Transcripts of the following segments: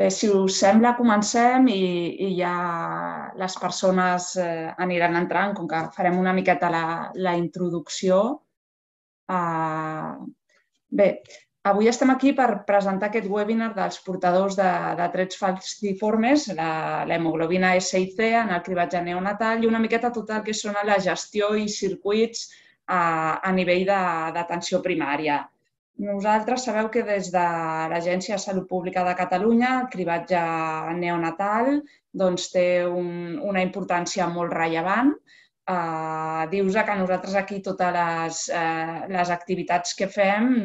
Bé, si us sembla, comencem i ja les persones aniran entrant, com que farem una miqueta la introducció. Bé, avui estem aquí per presentar aquest webinar dels portadors de trets falciformes, l'hemoglobina S1C en el cribatge neonatal i una miqueta tot el que són la gestió i circuits a nivell d'atenció primària. Nosaltres sabeu que des de l'Agència de Salut Pública de Catalunya el cribatge neonatal té una importància molt rellevant. Dius que nosaltres aquí totes les activitats que fem,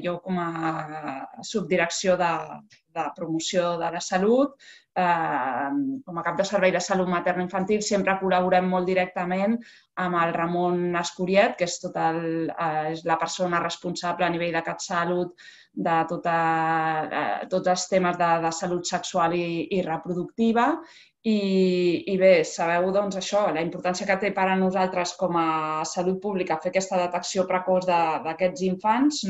jo com a subdirecció de promoció de la salut, com a cap de servei de salut materno-infantil, sempre col·laborem molt directament amb el Ramon Escuriet, que és la persona responsable a nivell de CatSalut de tots els temes de salut sexual i reproductiva. I bé, sabeu això, la importància que té per a nosaltres com a salut pública fer aquesta detecció precoç d'aquests infants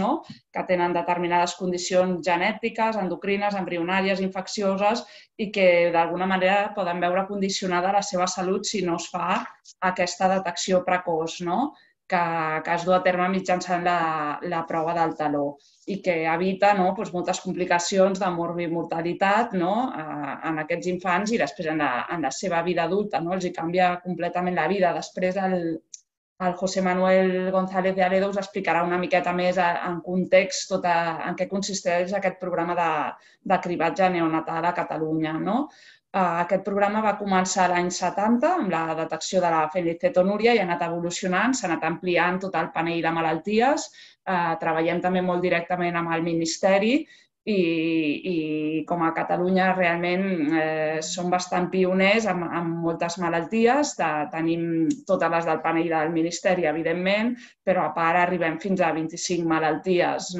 que tenen determinades condicions genètiques, endocrines, embrionàries, infeccioses i que d'alguna manera poden veure condicionada la seva salut si no es fa aquesta detecció precoç, que es du a terme mitjançant la prova del taló i que evita moltes complicacions de morbimortalitat en aquests infants i després en la seva vida adulta. Els canvia completament la vida. Després el José Manuel González de Aledo us explicarà una miqueta més en context en què consisteix aquest programa de cribatge neonatal a Catalunya. Aquest programa va començar l'any 70 amb la detecció de la fenilcetonúria i ha anat evolucionant, s'ha anat ampliant tot el panell de malalties. Treballem també molt directament amb el Ministeri i com a Catalunya realment som bastant pioners en moltes malalties. Tenim totes les del panell del Ministeri, evidentment, però a part arribem fins a 25 malalties.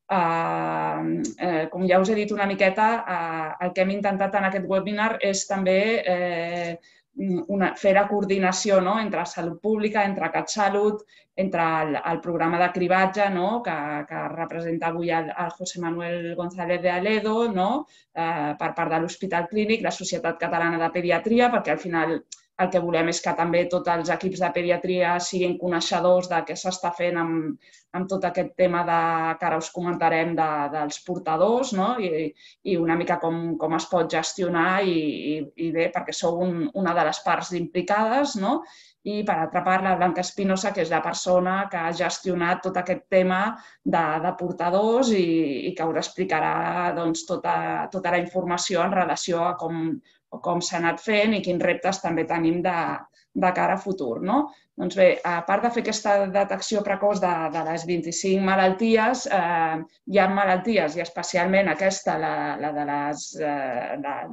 Com ja us he dit una miqueta, el que hem intentat en aquest webinar és també fer la coordinació entre Salut Pública, entre CatSalut, entre el programa de cribatge que representa avui el José Manuel González de Aledo per part de l'Hospital Clínic, la Societat Catalana de Pediatria, perquè al final el que volem és que també tots els equips de pediatria siguin coneixedors de què s'està fent amb tot aquest tema que ara us comentarem dels portadors i una mica com es pot gestionar i bé, perquè sou una de les parts implicades. I, per altra part, la Blanca Espinosa, que és la persona que ha gestionat tot aquest tema de portadors i que us explicarà tota la informació en relació a com s'ha anat fent i quins reptes també tenim de cara a futur. Doncs bé, a part de fer aquesta detecció precoç de les 25 malalties, hi ha malalties, i especialment aquesta, la de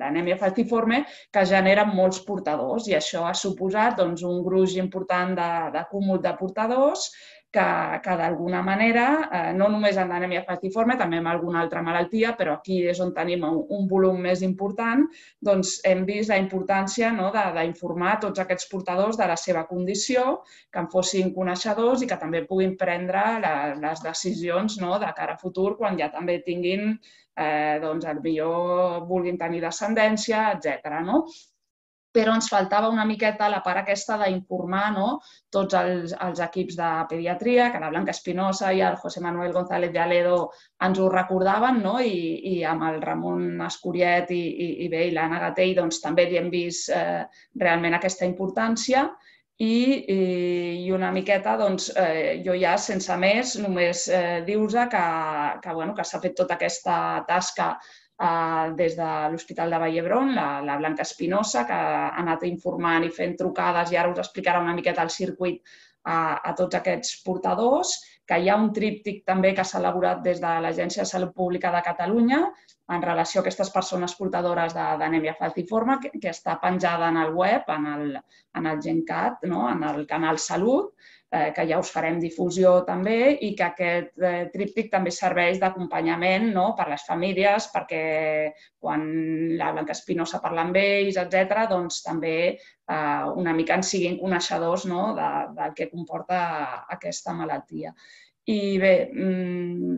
l'anèmia falciforme, que generen molts portadors i això ha suposat un gruix important de cúmul de portadors que d'alguna manera, no només en l'anèmia falciforme, també en alguna altra malaltia, però aquí és on tenim un volum més important, doncs hem vist la importància d'informar tots aquests portadors de la seva condició, que en fossin coneixedors i que també puguin prendre les decisions de cara a futur quan ja també tinguin, potser vulguin tenir descendència, etc. Però ens faltava una miqueta la part aquesta d'informar tots els equips de pediatria, que la Blanca Espinosa i el José Manuel González de Aledo ens ho recordaven i amb el Ramon Escuriet i l'Anna Gatell també li hem vist realment aquesta importància i una miqueta jo ja sense més només dir-vos que s'ha fet tota aquesta tasca des de l'Hospital de Vall d'Hebron, la Blanca Espinosa, que ha anat informant i fent trucades i ara us explicarà una miqueta el circuit a tots aquests portadors, que hi ha un tríptic també que s'ha elaborat des de l'Agència de Salut Pública de Catalunya en relació a aquestes persones portadores d'anèmia falciforme, que està penjada en el web, en el GenCat, en el canal Salut, que ja us farem difusió també i que aquest tríptic també serveix d'acompanyament per a les famílies perquè quan la Blanca Espinosa parla amb ells, etc., doncs també una mica en siguin coneixedors del que comporta aquesta malaltia. I bé,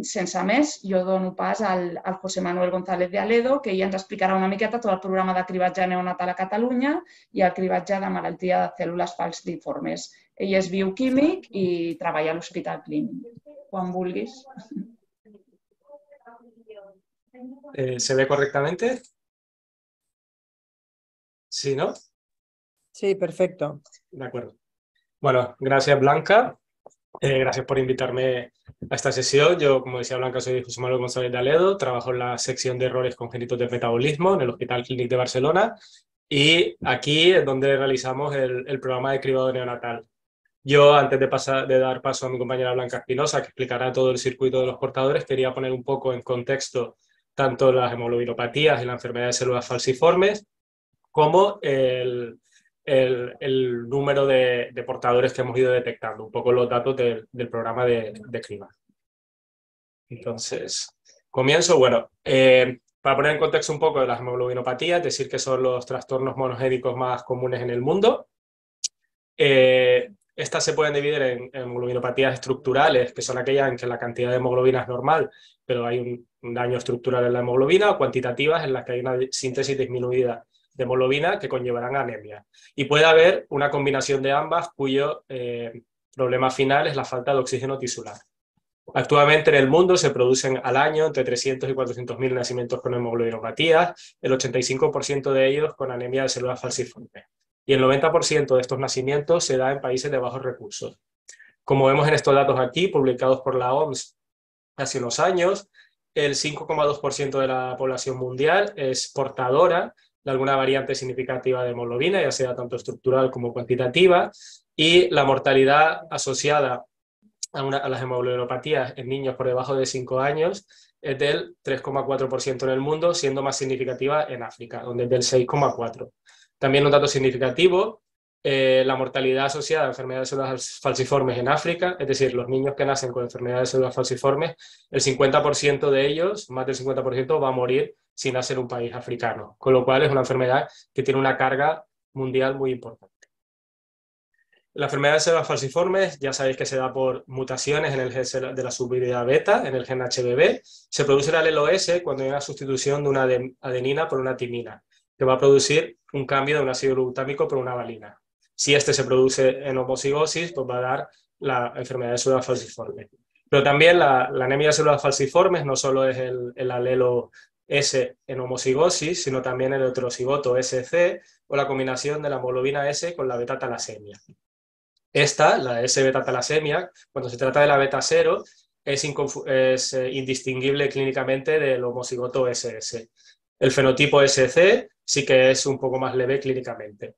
sense més, jo dono pas al José Manuel González de Aledo, que ell ens explicarà una miqueta tot el programa de cribatge neonatal a Catalunya i el cribatge de malaltia de cèl·lules falciformes. Ell és bioquímic i treballa a l'Hospital Clínic. Quan vulguis. ¿Se ve correctamente? Sí, ¿no? Sí, perfecto. De acuerdo. Bueno, gracias Blanca. Gracias por invitarme a esta sesión. Yo, como decía Blanca, soy José Manuel González de Aledo, trabajo en la sección de errores congénitos del metabolismo en el Hospital Clínic de Barcelona y aquí es donde realizamos el programa de cribado neonatal. Yo, antes de dar paso a mi compañera Blanca Espinosa, que explicará todo el circuito de los portadores, quería poner un poco en contexto tanto las hemoglobinopatías y la enfermedad de células falciformes como el número de portadores que hemos ido detectando, un poco los datos del programa de criba. Entonces, comienzo. Bueno, para poner en contexto un poco de las hemoglobinopatías, decir que son los trastornos monogénicos más comunes en el mundo. Estas se pueden dividir en hemoglobinopatías estructurales, que son aquellas en que la cantidad de hemoglobina es normal, pero hay un daño estructural en la hemoglobina, o cuantitativas, en las que hay una síntesis disminuida de hemoglobina que conllevarán a anemia. Y puede haber una combinación de ambas cuyo problema final es la falta de oxígeno tisular. Actualmente en el mundo se producen al año entre 300 y 400.000 nacimientos con hemoglobinopatías, el 85% de ellos con anemia de células falciformes. Y el 90% de estos nacimientos se da en países de bajos recursos. Como vemos en estos datos aquí, publicados por la OMS hace unos años, el 5,2% de la población mundial es portadora de alguna variante significativa de hemoglobina, ya sea tanto estructural como cuantitativa, y la mortalidad asociada a las hemoglobinopatías en niños por debajo de 5 años es del 3,4% en el mundo, siendo más significativa en África, donde es del 6,4%. También un dato significativo, la mortalidad asociada a enfermedades de células falciformes en África, es decir, los niños que nacen con enfermedades de células falciformes, el 50% de ellos, más del 50%, va a morir si nace en un país africano, con lo cual es una enfermedad que tiene una carga mundial muy importante. La enfermedad de células falciformes, ya sabéis que se da por mutaciones en el gen de la subunidad beta, en el gen HBB. Se produce el alelo S cuando hay una sustitución de una adenina por una timina, que va a producir un cambio de un ácido glutámico por una valina. Si este se produce en homocigosis, pues va a dar la enfermedad de células falciformes. Pero también la anemia de células falciformes no solo es el alelo S en homocigosis, sino también el heterocigoto SC o la combinación de la hemoglobina S con la beta-talasemia. Esta, la S-beta-talasemia, cuando se trata de la beta 0, es indistinguible clínicamente del homocigoto SS. El fenotipo SC sí que es un poco más leve clínicamente.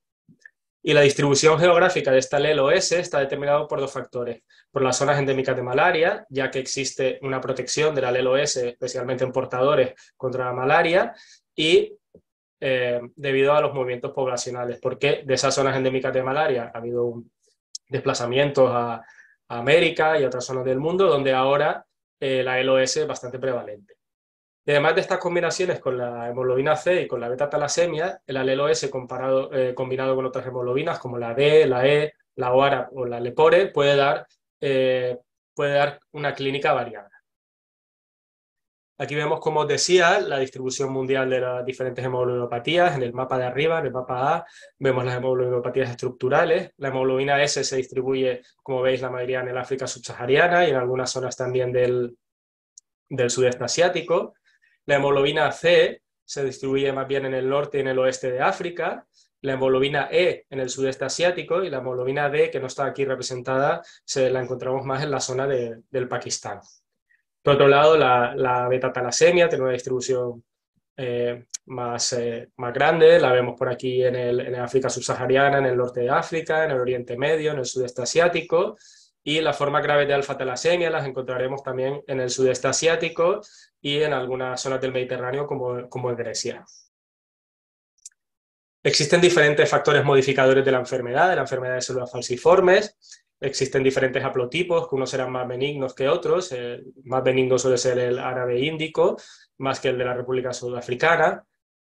Y la distribución geográfica de esta alelo S está determinada por dos factores. Por las zonas endémicas de malaria, ya que existe una protección del alelo S, especialmente en portadores contra la malaria, y debido a los movimientos poblacionales, porque de esas zonas endémicas de malaria ha habido desplazamientos a América y a otras zonas del mundo, donde ahora la LOS es bastante prevalente. Y además de estas combinaciones con la hemoglobina C y con la beta-talasemia, el alelo S combinado con otras hemoglobinas como la D, la E, la OAR o la LEPORE puede dar una clínica variada. Aquí vemos, como os decía, la distribución mundial de las diferentes hemoglobinopatías. En el mapa de arriba, en el mapa A, vemos las hemoglobinopatías estructurales. La hemoglobina S se distribuye, como veis, la mayoría en el África subsahariana y en algunas zonas también del sudeste asiático. La hemoglobina C se distribuye más bien en el norte y en el oeste de África. La hemoglobina E en el sudeste asiático y la hemoglobina D, que no está aquí representada, la encontramos más en la zona del Pakistán. Por otro lado, la beta-talasemia tiene una distribución más grande, la vemos por aquí en el África subsahariana, en el norte de África, en el Oriente Medio, en el sudeste asiático, y las formas graves de alfa-talasemia las encontraremos también en el sudeste asiático y en algunas zonas del Mediterráneo como en Grecia. Existen diferentes factores modificadores de la enfermedad de células falciformes. Existen diferentes haplotipos, que unos serán más benignos que otros. El más benigno suele ser el árabe índico, más que el de la República Sudafricana.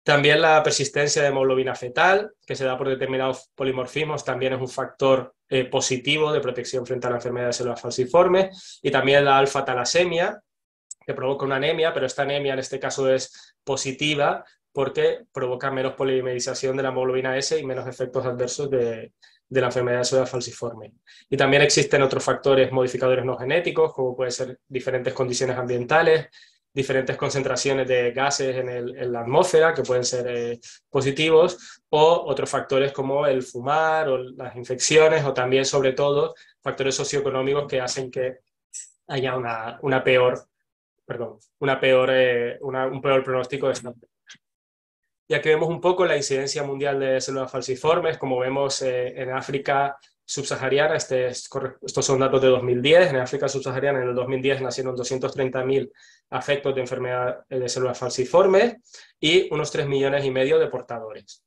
También la persistencia de hemoglobina fetal, que se da por determinados polimorfismos, también es un factor positivo de protección frente a la enfermedad de células falciformes, y también la alfa-talasemia, que provoca una anemia, pero esta anemia en este caso es positiva porque provoca menos polimerización de la hemoglobina S y menos efectos adversos de la enfermedad de células falciformes. Y también existen otros factores modificadores no genéticos, como pueden ser diferentes condiciones ambientales, diferentes concentraciones de gases en la atmósfera, que pueden ser positivos, o otros factores como el fumar o las infecciones, o también, sobre todo, factores socioeconómicos que hacen que haya un peor pronóstico de esta. Y aquí vemos un poco la incidencia mundial de células falciformes. Como vemos en África subsahariana, estos son datos de 2010, en África subsahariana en el 2010 nacieron 230.000 afectos de enfermedad de células falciformes y unos 3,5 millones de portadores.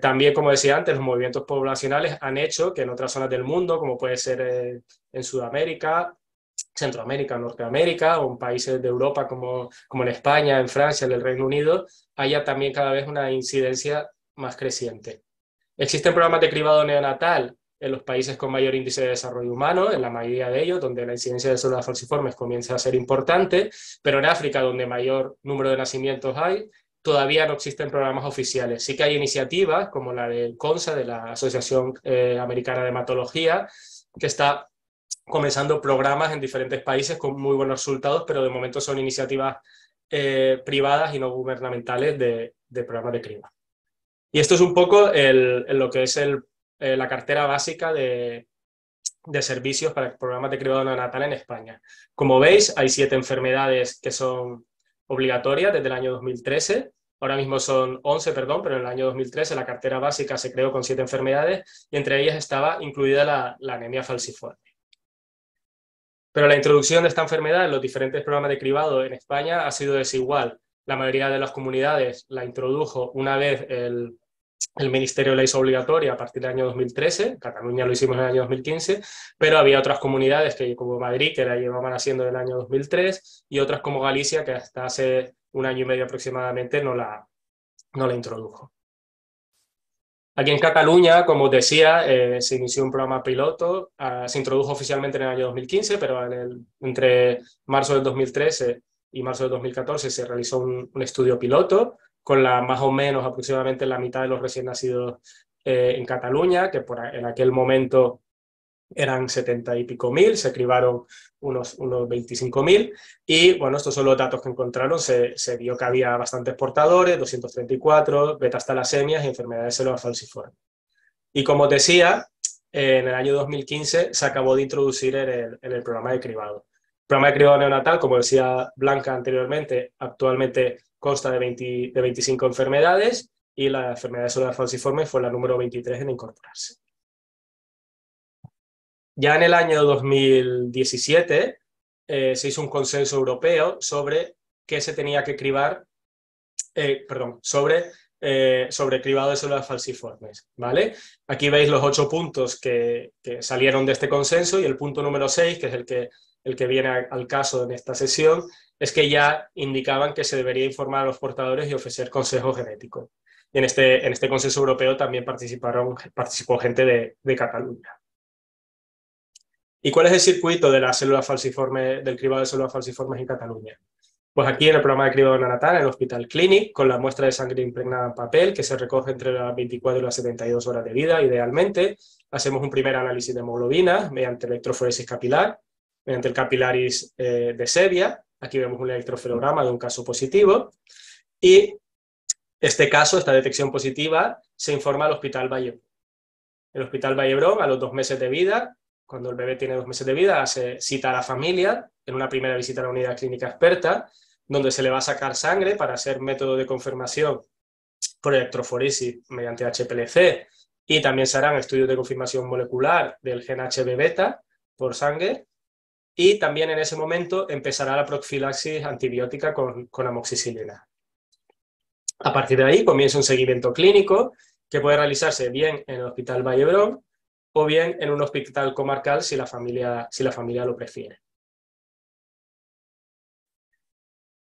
También, como decía antes, los movimientos poblacionales han hecho que en otras zonas del mundo, como puede ser en Sudamérica, Centroamérica, Norteamérica, o en países de Europa como en España, en Francia, en el Reino Unido, haya también cada vez una incidencia más creciente. Existen programas de cribado neonatal en los países con mayor índice de desarrollo humano, en la mayoría de ellos, donde la incidencia de células falciformes comienza a ser importante, pero en África, donde mayor número de nacimientos hay, todavía no existen programas oficiales. Sí que hay iniciativas como la del CONSA, de la Asociación Americana de Hematología, que está comenzando programas en diferentes países con muy buenos resultados, pero de momento son iniciativas privadas y no gubernamentales de programas de criba. Y esto es un poco lo que es la cartera básica de servicios para programas de cribado neonatal en España. Como veis, hay 7 enfermedades que son obligatorias desde el año 2013. Ahora mismo son 11, perdón, pero en el año 2013 la cartera básica se creó con 7 enfermedades y entre ellas estaba incluida la anemia falciforme. Pero la introducción de esta enfermedad en los diferentes programas de cribado en España ha sido desigual. La mayoría de las comunidades la introdujo una vez el Ministerio la hizo obligatoria a partir del año 2013, Cataluña lo hicimos en el año 2015, pero había otras comunidades como Madrid, que la llevaban haciendo en el año 2003, y otras como Galicia, que hasta hace 1 año y medio aproximadamente no la introdujo. Aquí en Cataluña, como os decía, se inició un programa piloto, se introdujo oficialmente en el año 2015, pero entre marzo del 2013 y marzo del 2014 se realizó un estudio piloto con más o menos aproximadamente la mitad de los recién nacidos en Cataluña, que en aquel momento eran 70 y pico mil, se cribaron unos 25.000 y bueno, estos son los datos que encontraron. Se vio que había bastantes portadores, 234, beta-talasemias y enfermedades de células falciformes. Y como os decía, en el año 2015 se acabó de introducir en el programa de cribado. El programa de cribado neonatal, como decía Blanca anteriormente, actualmente consta de 25 enfermedades y la enfermedad de células falciformes fue la número 23 en incorporarse. Ya en el año 2017 se hizo un consenso europeo sobre qué se tenía que cribar, sobre cribado de células falciformes, ¿vale? Aquí veis los 8 puntos que salieron de este consenso y el punto número 6, que es el que viene al caso en esta sesión, es que ya indicaban que se debería informar a los portadores y ofrecer consejo genético. Y en este consenso europeo también participó gente de Cataluña. ¿Y cuál es el circuito de la célula falciforme, del cribado de células falciformes en Cataluña? Pues aquí en el programa de cribado neonatal, en el Hospital Clínic, con la muestra de sangre impregnada en papel, que se recoge entre las 24 y las 72 horas de vida, idealmente, hacemos un primer análisis de hemoglobina mediante electroforesis capilar, mediante el capilaris de Sevilla. Aquí vemos un electroferograma de un caso positivo. Y esta detección positiva, se informa al Hospital Vallebrón. El Hospital Vallebrón, a los 2 meses de vida, cuando el bebé tiene 2 meses de vida, se cita a la familia en una primera visita a la unidad clínica experta, donde se le va a sacar sangre para hacer método de confirmación por electroforesis mediante HPLC, y también se harán estudios de confirmación molecular del gen HB beta por sangre, y también en ese momento empezará la profilaxis antibiótica con amoxicilina. A partir de ahí comienza un seguimiento clínico que puede realizarse bien en el Hospital Vallebrón o bien en un hospital comarcal si la familia lo prefiere.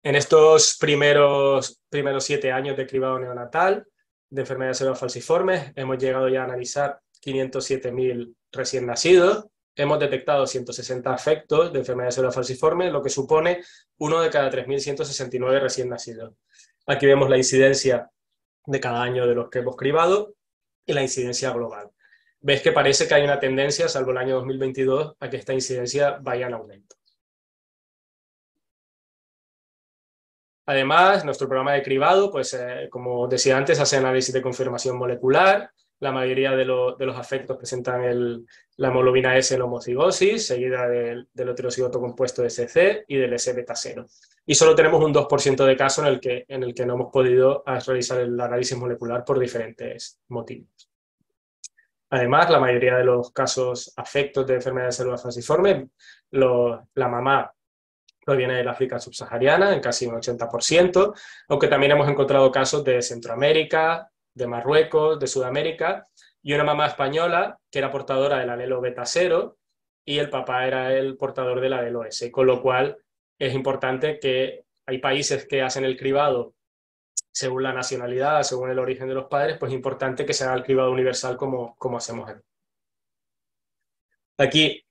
En estos primeros 7 años de cribado neonatal de enfermedades de células falciformes hemos llegado ya a analizar 507.000 recién nacidos. Hemos detectado 160 afectos de enfermedad de célula falciforme, lo que supone 1 de cada 3.169 recién nacidos. Aquí vemos la incidencia de cada año de los que hemos cribado y la incidencia global. Ves que parece que hay una tendencia, salvo el año 2022, a que esta incidencia vaya en aumento. Además, nuestro programa de cribado, pues como decía antes, hace análisis de confirmación molecular. La mayoría de los afectos presentan la hemoglobina S en la homocigosis, seguida del heterocigoto compuesto de SC y del S-beta-0. Y solo tenemos un 2% de casos en el que no hemos podido realizar el análisis molecular por diferentes motivos. Además, la mayoría de los casos afectos de enfermedad de célula falciforme, la mamá proviene del África subsahariana, en casi un 80%, aunque también hemos encontrado casos de Centroamérica, de Marruecos, de Sudamérica, y una mamá española que era portadora del alelo beta-0 y el papá era el portador del alelo S, con lo cual es importante que hay países que hacen el cribado según la nacionalidad, según el origen de los padres, pues es importante que se haga el cribado universal como hacemos aquí. Aquí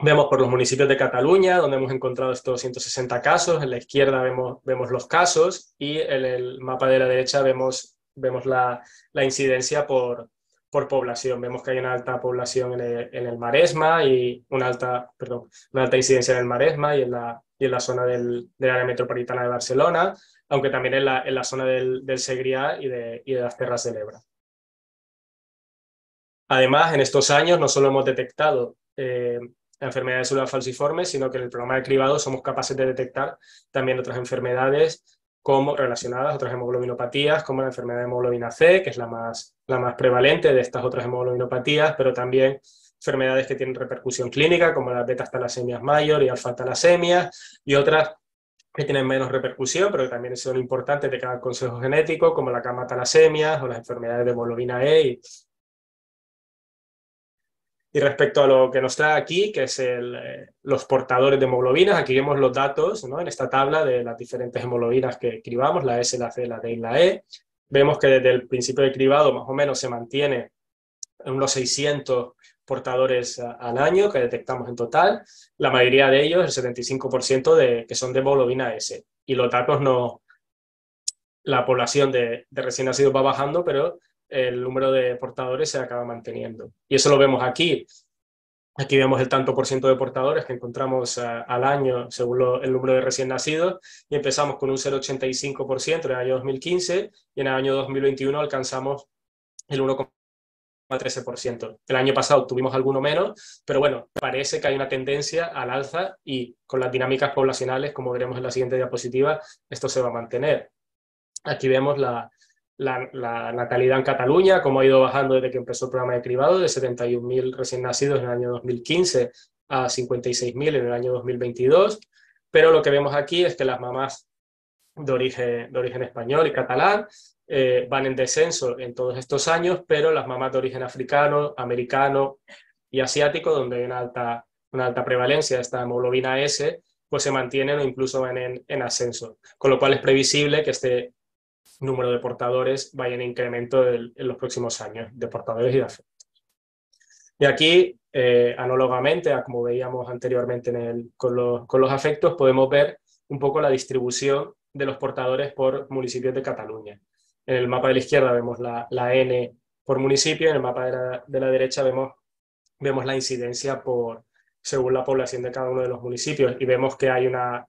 vemos por los municipios de Cataluña, donde hemos encontrado estos 160 casos. En la izquierda vemos los casos y en el mapa de la derecha vemos la incidencia por población. Vemos que hay una alta población en el Maresma y una alta incidencia en el Maresma y en la zona del área metropolitana de Barcelona, aunque también en la zona del Segrià y de las Terras de l'Ebre. Además, en estos años no solo hemos detectado la enfermedad de célula falciforme, sino que en el programa de cribado somos capaces de detectar también otras enfermedades relacionadas, otras hemoglobinopatías, como la enfermedad de hemoglobina C, que es la más prevalente de estas otras hemoglobinopatías, pero también enfermedades que tienen repercusión clínica, como las beta-talasemias mayor y alfa-talasemias, y otras que tienen menos repercusión, pero que también son importantes de cada consejo genético, como la gamma-talasemias o las enfermedades de hemoglobina E. Y respecto a lo que nos trae aquí, que es los portadores de hemoglobinas, aquí vemos los datos, ¿no?, en esta tabla de las diferentes hemoglobinas que cribamos, la S, la C, la D y la E. Vemos que desde el principio del cribado más o menos se mantiene en unos 600 portadores al año que detectamos en total. La mayoría de ellos, el 75%, que son de hemoglobina S. Y los datos la población de recién nacidos va bajando, pero el número de portadores se acaba manteniendo. Y eso lo vemos aquí. Aquí vemos el tanto por ciento de portadores que encontramos al año según el número de recién nacidos, y empezamos con un 0,85% en el año 2015 y en el año 2021 alcanzamos el 1,13%. El año pasado tuvimos alguno menos, pero bueno, parece que hay una tendencia al alza y con las dinámicas poblacionales, como veremos en la siguiente diapositiva, esto se va a mantener. Aquí vemos la natalidad en Cataluña, cómo ha ido bajando desde que empezó el programa de cribado, de 71.000 recién nacidos en el año 2015 a 56.000 en el año 2022, pero lo que vemos aquí es que las mamás de origen español y catalán van en descenso en todos estos años, pero las mamás de origen africano, americano y asiático, donde hay una alta prevalencia de esta hemoglobina S, pues se mantienen o incluso van en ascenso, con lo cual es previsible que este número de portadores vaya en incremento en los próximos años, de portadores y de afectos. Y aquí, análogamente a como veíamos anteriormente con los afectos, podemos ver un poco la distribución de los portadores por municipios de Cataluña. En el mapa de la izquierda vemos la N por municipio, en el mapa de la derecha vemos la incidencia según la población de cada uno de los municipios, y vemos que hay una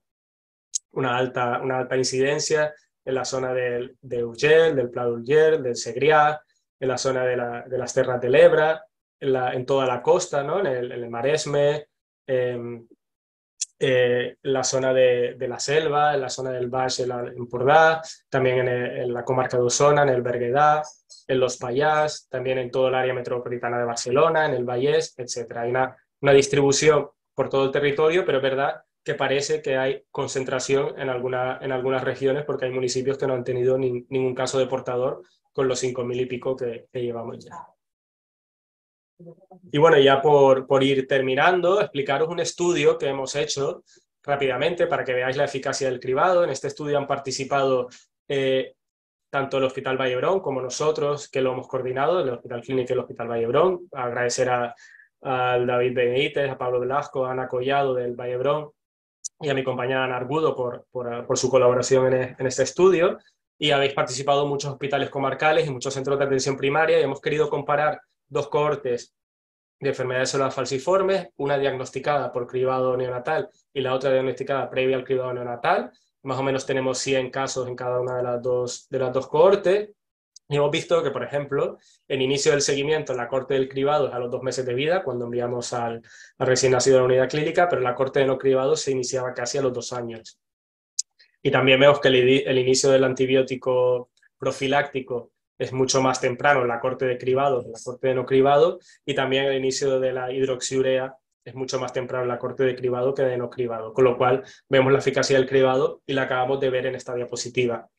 alta incidencia en la zona de Urgell, del Pla d'Urgell, del Segrià, en la zona de las Terras de l'Ebre, en toda la costa, ¿no?, en el Maresme, en la zona de la Selva, en la zona del Baix Empordà, también en la comarca de Osona, en el Berguedà, en los Pallars, también en todo el área metropolitana de Barcelona, en el Vallès, etc. Hay una distribución por todo el territorio, pero es verdad que parece que hay concentración en algunas regiones, porque hay municipios que no han tenido ningún caso de portador con los 5.000 y pico que llevamos ya. Y bueno, ya por ir terminando, explicaros un estudio que hemos hecho rápidamente para que veáis la eficacia del cribado. En este estudio han participado tanto el Hospital Vallebrón como nosotros, que lo hemos coordinado, el Hospital Clínico y el Hospital Vallebrón. Agradecer al David Benítez, a Pablo Velasco, a Ana Collado del Vallebrón y a mi compañera Ana Argudo por su colaboración en este estudio. Y habéis participado en muchos hospitales comarcales y muchos centros de atención primaria, y hemos querido comparar dos cohortes de enfermedades células falciformes, una diagnosticada por cribado neonatal y la otra diagnosticada previa al cribado neonatal. Más o menos tenemos 100 casos en cada una de las dos cohortes. Y hemos visto que, por ejemplo, el inicio del seguimiento en la corte del cribado es a los 2 meses de vida, cuando enviamos al recién nacido a la unidad clínica, pero la corte de no cribado se iniciaba casi a los 2 años. Y también vemos que el inicio del antibiótico profiláctico es mucho más temprano en la corte de cribado que en la corte de no cribado, y también el inicio de la hidroxiurea es mucho más temprano en la corte de cribado que de no cribado, con lo cual vemos la eficacia del cribado y la acabamos de ver en esta diapositiva,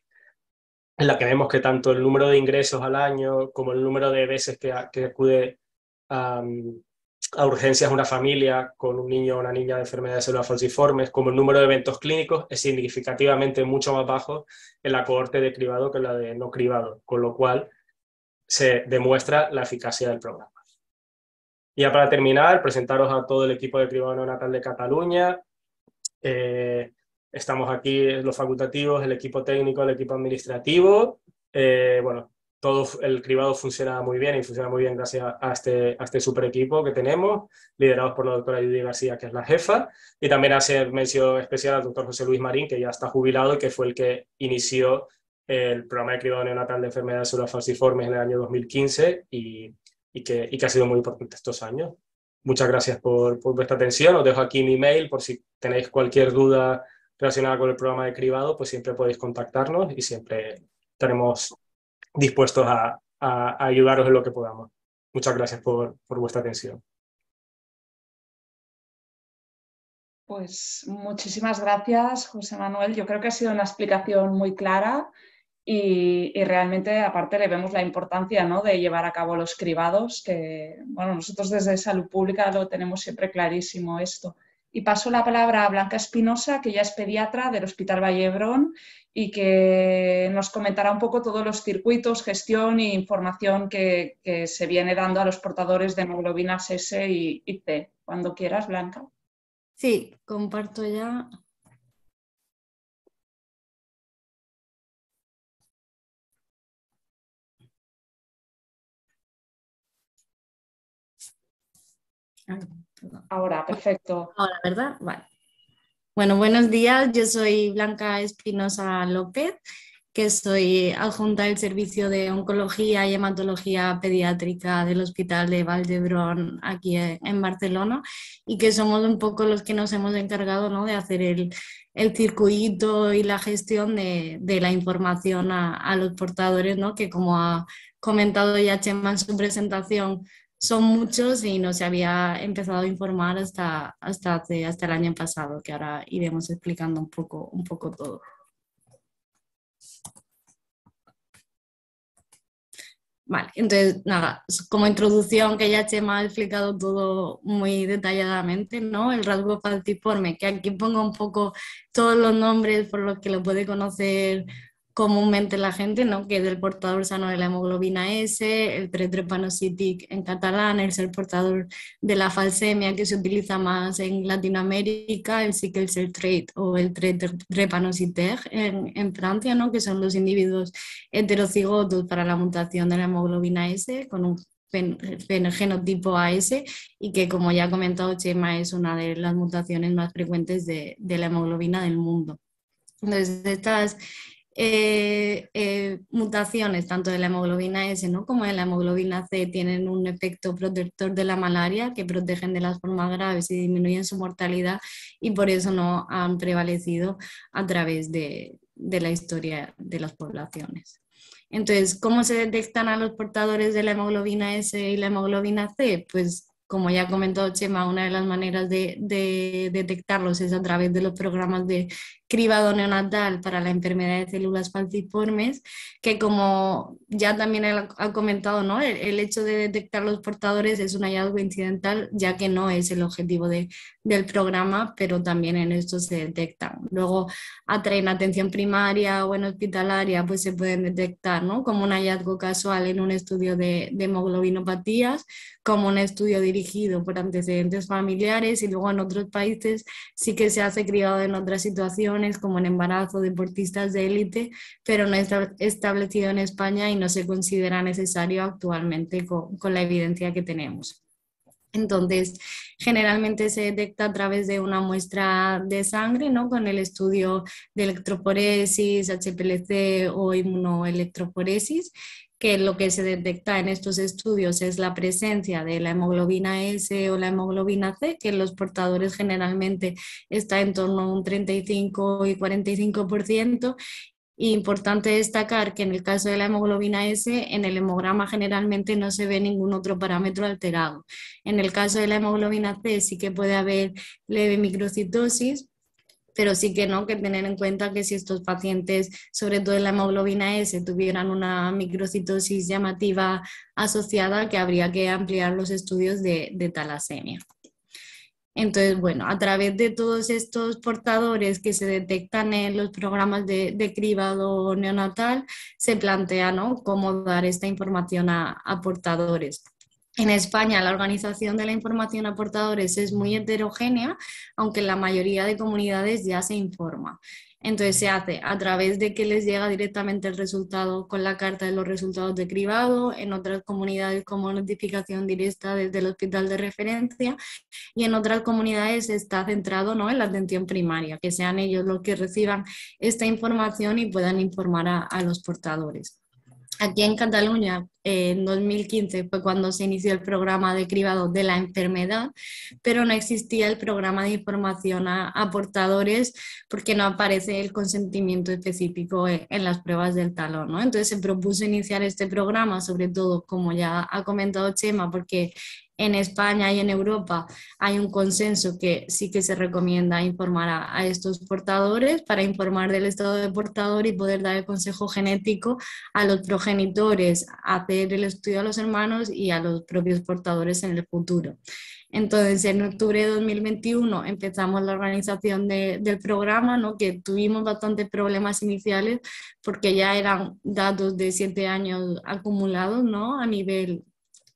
en la que vemos que tanto el número de ingresos al año como el número de veces que acude a urgencias una familia con un niño o una niña de enfermedades células falciformes, como el número de eventos clínicos es significativamente mucho más bajo en la cohorte de cribado que en la de no cribado, con lo cual se demuestra la eficacia del programa. Y ya para terminar, presentaros a todo el equipo de cribado neonatal de Cataluña. Estamos aquí los facultativos, el equipo técnico, el equipo administrativo. Bueno, todo el cribado funciona muy bien, y funciona muy bien gracias a este super equipo que tenemos, liderados por la doctora Judy García, que es la jefa, y también hacer mención especial al doctor José Luis Marín, que ya está jubilado y que fue el que inició el programa de cribado neonatal de enfermedades células falciformes en el año 2015 y que ha sido muy importante estos años. Muchas gracias por vuestra atención. Os dejo aquí mi mail por si tenéis cualquier duda relacionada con el programa de cribado, pues siempre podéis contactarnos y siempre estaremos dispuestos a ayudaros en lo que podamos. Muchas gracias por vuestra atención. Pues muchísimas gracias, José Manuel. Yo creo que ha sido una explicación muy clara y realmente, aparte, le vemos la importancia, ¿no?, de llevar a cabo los cribados, que, bueno, nosotros desde Salud Pública lo tenemos siempre clarísimo esto. Y paso la palabra a Blanca Espinosa, que ya es pediatra del Hospital Vallebrón y que nos comentará un poco todos los circuitos, gestión e información que se viene dando a los portadores de hemoglobinas S y C. Cuando quieras, Blanca. Sí, comparto ya. Ahora, perfecto. Ahora, ¿verdad? Vale. Bueno, buenos días. Yo soy Blanca Espinosa López, que soy adjunta del Servicio de Oncología y Hematología Pediátrica del Hospital de Vall d'Hebron aquí en Barcelona, y que somos un poco los que nos hemos encargado, ¿no?, de hacer el circuito y la gestión de la información a los portadores, ¿no?, que, como ha comentado ya Chema en su presentación, son muchos y no se había empezado a informar hasta el año pasado, que ahora iremos explicando un poco todo. Vale, entonces, nada, como introducción, que ya Chema ha explicado todo muy detalladamente, ¿no? El rasgo falciforme, que aquí pongo un poco todos los nombres por los que lo puede conocer comúnmente la gente, ¿no?, que es el portador sano de la hemoglobina S, el tret drepanocytic en catalán, es el portador de la falsemia, que se utiliza más en Latinoamérica, el sickle cell trait o el tret drepanocytaire en Francia, ¿no?, que son los individuos heterocigotos para la mutación de la hemoglobina S con un genotipo AS, y que, como ya ha comentado Chema, es una de las mutaciones más frecuentes de la hemoglobina del mundo. Entonces, estas mutaciones, tanto de la hemoglobina S, ¿no?, como de la hemoglobina C, tienen un efecto protector de la malaria, que protegen de las formas graves y disminuyen su mortalidad, y por eso no han prevalecido a través de la historia de las poblaciones. Entonces, ¿cómo se detectan a los portadores de la hemoglobina S y la hemoglobina C? Pues, como ya ha comentado Chema, una de las maneras de detectarlos es a través de los programas de cribado neonatal para la enfermedad de células falciformes, que como ya también él ha comentado, ¿no? El hecho de detectar los portadores es un hallazgo incidental, ya que no es el objetivo del programa, pero también en esto se detectan. Luego, en atención primaria o en hospitalaria, pues se pueden detectar, ¿no? Como un hallazgo casual en un estudio de hemoglobinopatías, como un estudio dirigido por antecedentes familiares, y luego en otros países sí que se hace cribado en otras situaciones, como en embarazo, deportistas de élite, pero no está establecido en España y no se considera necesario actualmente con la evidencia que tenemos. Entonces, generalmente se detecta a través de una muestra de sangre, ¿no? Con el estudio de electroporesis, HPLC o inmunoelectroporesis, que lo que se detecta en estos estudios es la presencia de la hemoglobina S o la hemoglobina C, que en los portadores generalmente está en torno a un 35 y 45%. Importante destacar que en el caso de la hemoglobina S, en el hemograma generalmente no se ve ningún otro parámetro alterado. En el caso de la hemoglobina C sí que puede haber leve microcitosis, pero sí que no, que tener en cuenta que si estos pacientes, sobre todo en la hemoglobina S, tuvieran una microcitosis llamativa asociada, que habría que ampliar los estudios de talasemia. Entonces, bueno, a través de todos estos portadores que se detectan en los programas de cribado neonatal, se plantea, ¿no?, cómo dar esta información a portadores. En España la organización de la información a portadores es muy heterogénea, aunque en la mayoría de comunidades ya se informa. Entonces se hace a través de que les llega directamente el resultado con la carta de los resultados de cribado, en otras comunidades como notificación directa desde el hospital de referencia, y en otras comunidades está centrado, ¿no?, en la atención primaria, que sean ellos los que reciban esta información y puedan informar a los portadores. Aquí en Cataluña, en 2015 fue cuando se inició el programa de cribado de la enfermedad, pero no existía el programa de información a portadores, porque no aparece el consentimiento específico en las pruebas del talón, ¿no? Entonces se propuso iniciar este programa, sobre todo, como ya ha comentado Chema, porque en España y en Europa hay un consenso que sí que se recomienda informar a estos portadores, para informar del estado de portador y poder dar el consejo genético a los progenitores, hacer el estudio a los hermanos y a los propios portadores en el futuro. Entonces, en octubre de 2021 empezamos la organización del programa, ¿no?, que tuvimos bastantes problemas iniciales porque ya eran datos de 7 años acumulados, ¿no?, a nivel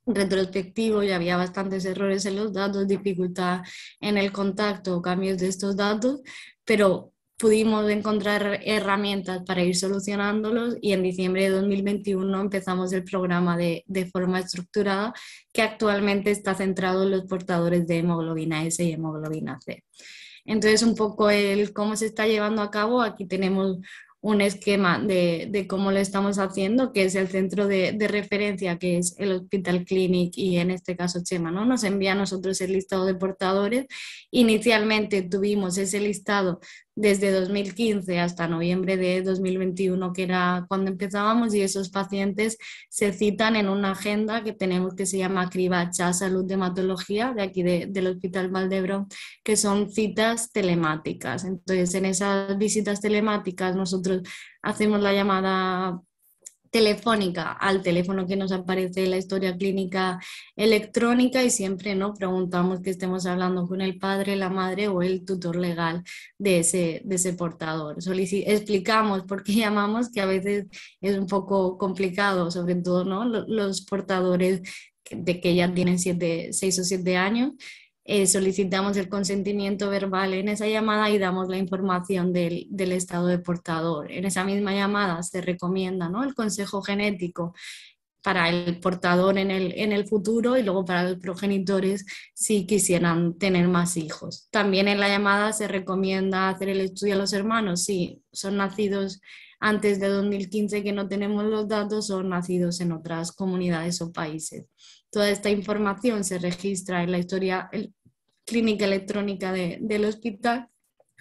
retrospectivo, y había bastantes errores en los datos, dificultad en el contacto, cambios de estos datos, pero pudimos encontrar herramientas para ir solucionándolos, y en diciembre de 2021 empezamos el programa de forma estructurada, que actualmente está centrado en los portadores de hemoglobina S y hemoglobina C. Entonces, un poco el cómo se está llevando a cabo. Aquí tenemos un esquema de cómo lo estamos haciendo, que es el centro de referencia, que es el Hospital Clinic, y en este caso Chema, ¿no?, nos envía a nosotros el listado de portadores. Inicialmente tuvimos ese listado desde 2015 hasta noviembre de 2021, que era cuando empezábamos, y esos pacientes se citan en una agenda que tenemos que se llama Cribacha Salud de Hematología, de aquí del Hospital Valdebrón, que son citas telemáticas. Entonces, en esas visitas telemáticas nosotros hacemos la llamada telefónica al teléfono que nos aparece en la historia clínica electrónica, y siempre, ¿no?, preguntamos que estemos hablando con el padre, la madre o el tutor legal de ese portador. Explicamos por qué llamamos, que a veces es un poco complicado, sobre todo, ¿no?, los portadores de que ya tienen 6 o 7 años. Solicitamos el consentimiento verbal en esa llamada y damos la información del estado de portador. En esa misma llamada se recomienda, ¿no?, el consejo genético para el portador en el futuro, y luego para los progenitores si quisieran tener más hijos. También en la llamada se recomienda hacer el estudio a los hermanos si son nacidos antes de 2015, que no tenemos los datos, o nacidos en otras comunidades o países. Toda esta información se registra en la historia clínica electrónica del hospital,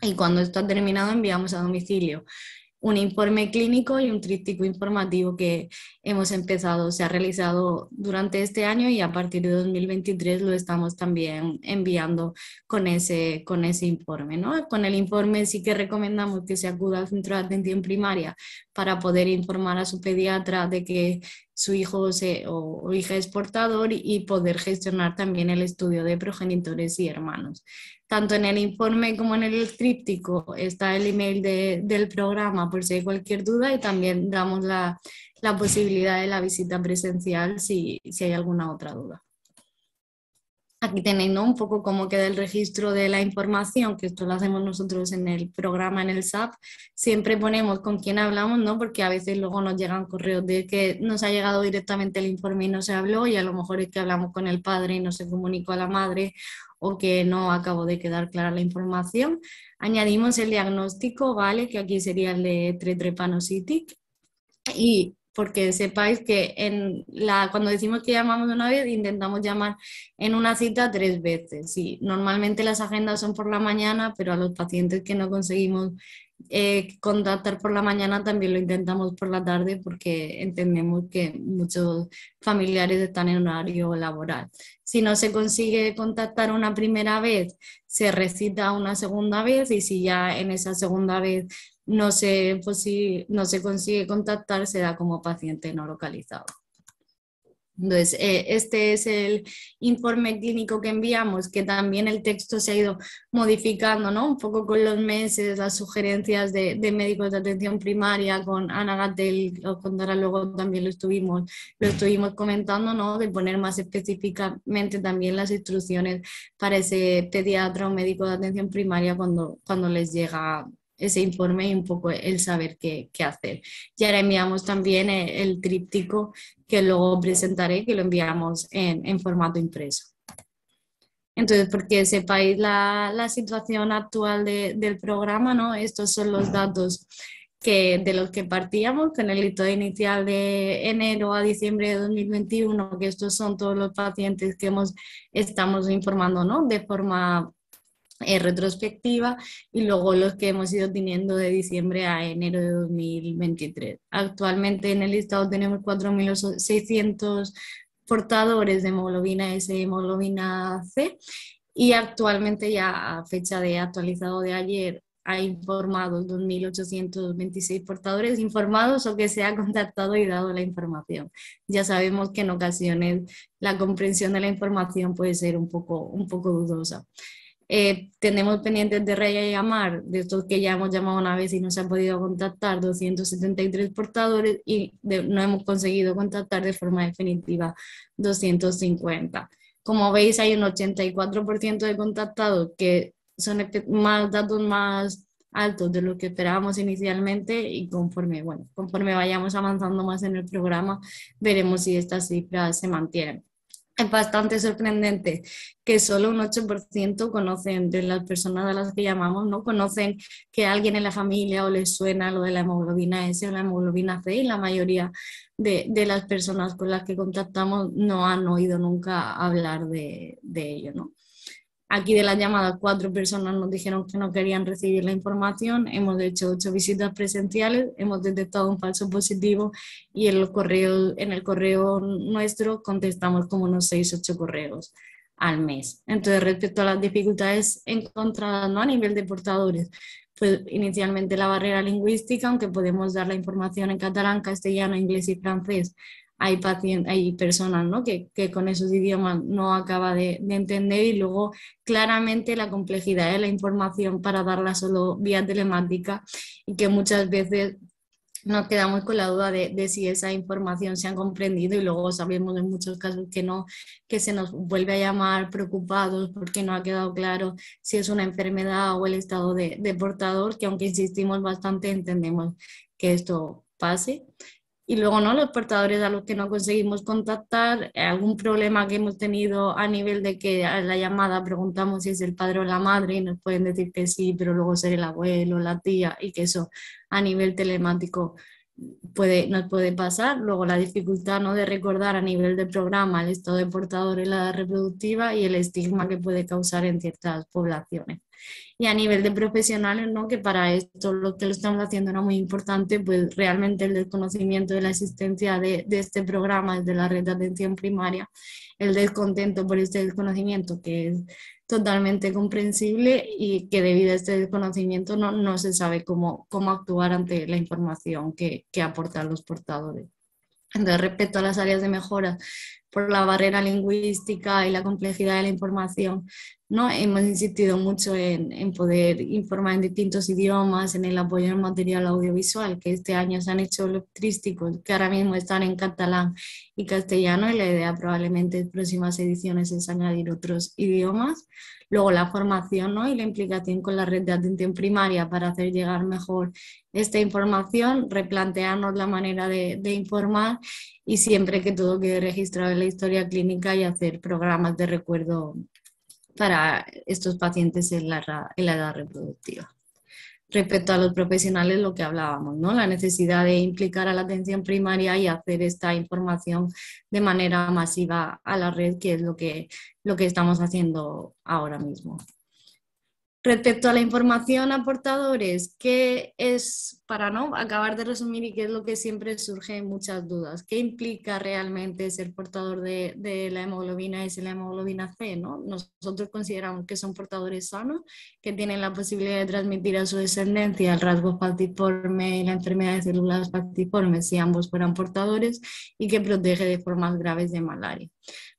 y cuando esto ha terminado enviamos a domicilio un informe clínico y un tríptico informativo que hemos empezado, se ha realizado durante este año y a partir de 2023 lo estamos también enviando con ese informe, ¿no? Con el informe sí que recomendamos que se acuda al centro de atención primaria para poder informar a su pediatra de que su hijo o hija es portador y poder gestionar también el estudio de progenitores y hermanos. Tanto en el informe como en el tríptico está el email del programa por si hay cualquier duda y también damos la posibilidad de la visita presencial si hay alguna otra duda. Aquí tenéis, ¿no?, un poco cómo queda el registro de la información, que esto lo hacemos nosotros en el programa, en el SAP. Siempre ponemos con quién hablamos, ¿no?, porque a veces luego nos llegan correos de que nos ha llegado directamente el informe y no se habló, y a lo mejor es que hablamos con el padre y no se comunicó a la madre, o que no acabó de quedar clara la información. Añadimos el diagnóstico, ¿vale?, que aquí sería el de T3-Panositic, y porque sepáis que cuando decimos que llamamos una vez, intentamos llamar en una cita 3 veces. Sí, normalmente las agendas son por la mañana, pero a los pacientes que no conseguimos contactar por la mañana también lo intentamos por la tarde, porque entendemos que muchos familiares están en horario laboral. Si no se consigue contactar una primera vez, se recita una segunda vez, y si ya en esa segunda vez no se consigue contactar, se da como paciente no localizado. Entonces, este es el informe clínico que enviamos, que también el texto se ha ido modificando, ¿no?, un poco con los meses, las sugerencias de médicos de atención primaria, con Ana Gatell, os contará luego, también lo estuvimos comentando, ¿no?, de poner más específicamente también las instrucciones para ese pediatra o médico de atención primaria cuando les llega ese informe, y un poco el saber qué hacer. Y ahora enviamos también el tríptico, que luego presentaré, que lo enviamos en formato impreso. Entonces, porque sepáis la situación actual del programa, ¿no?, estos son los datos de los que partíamos con el hito inicial de enero a diciembre de 2021, que estos son todos los pacientes que estamos informando, ¿no?, de forma retrospectiva, y luego los que hemos ido teniendo de diciembre a enero de 2023. Actualmente en el listado tenemos 4.600 portadores de hemoglobina S y hemoglobina C, y actualmente, ya a fecha de actualizado de ayer, ha informado 2.826 portadores informados o que se ha contactado y dado la información. Ya sabemos que en ocasiones la comprensión de la información puede ser un poco dudosa. Tenemos pendientes de rellamar, de estos que ya hemos llamado una vez y no se han podido contactar, 273 portadores, y no hemos conseguido contactar de forma definitiva 250. Como veis, hay un 84% de contactados, que son datos más altos de lo que esperábamos inicialmente, y conforme vayamos avanzando más en el programa, veremos si estas cifras se mantienen. Es bastante sorprendente que solo un 8% conocen, de las personas a las que llamamos, no conocen que alguien en la familia o les suena lo de la hemoglobina S o la hemoglobina C, y la mayoría de las personas con las que contactamos no han oído nunca hablar de ello, ¿no? Aquí de las llamadas, 4 personas nos dijeron que no querían recibir la información. Hemos hecho 8 visitas presenciales, hemos detectado un falso positivo, y en el correo nuestro contestamos como unos 6-8 correos al mes. Entonces, respecto a las dificultades encontradas, ¿no?, a nivel de portadores, pues inicialmente la barrera lingüística, aunque podemos dar la información en catalán, castellano, inglés y francés. Hay personas, ¿no?, que con esos idiomas no acaba de entender, y luego claramente la complejidad de la información para darla solo vía telemática, y que muchas veces nos quedamos con la duda de si esa información se ha comprendido, y luego sabemos en muchos casos que no, que se nos vuelve a llamar preocupados porque no ha quedado claro si es una enfermedad o el estado de portador, que aunque insistimos bastante, entendemos que esto pase. Y luego, ¿no?, los portadores a los que no conseguimos contactar, algún problema que hemos tenido a nivel de que a la llamada preguntamos si es el padre o la madre, y nos pueden decir que sí, pero luego ser el abuelo, la tía, y que eso a nivel telemático nos puede pasar. Luego la dificultad, ¿no?, de recordar a nivel del programa el estado de portador en la edad reproductiva y el estigma que puede causar en ciertas poblaciones. Y a nivel de profesionales, ¿no?, que para esto lo que lo estamos haciendo era muy importante, pues realmente el desconocimiento de la existencia de este programa desde la red de atención primaria, el descontento por este desconocimiento que es totalmente comprensible y que debido a este desconocimiento no se sabe cómo actuar ante la información que aportan los portadores. Entonces, respecto a las áreas de mejora, por la barrera lingüística y la complejidad de la información, ¿no?, hemos insistido mucho en poder informar en distintos idiomas, en el apoyo al material audiovisual, que este año se han hecho letrísticos, que ahora mismo están en catalán y castellano, y la idea probablemente en próximas ediciones es añadir otros idiomas. Luego la formación, ¿no?, y la implicación con la red de atención primaria para hacer llegar mejor esta información, replantearnos la manera de informar y siempre que todo quede registrado en la historia clínica y hacer programas de recuerdo para estos pacientes en la edad reproductiva. Respecto a los profesionales, lo que hablábamos, ¿no?, la necesidad de implicar a la atención primaria y hacer esta información de manera masiva a la red, que es lo que estamos haciendo ahora mismo. Respecto a la información a portadores, ¿qué es, para no acabar de resumir, y qué es lo que siempre surge muchas dudas? ¿Qué implica realmente ser portador de la hemoglobina S y la hemoglobina C, ¿no? Nosotros consideramos que son portadores sanos, que tienen la posibilidad de transmitir a su descendencia el rasgo falciforme y la enfermedad de células falciformes si ambos fueran portadores, y que protege de formas graves de malaria.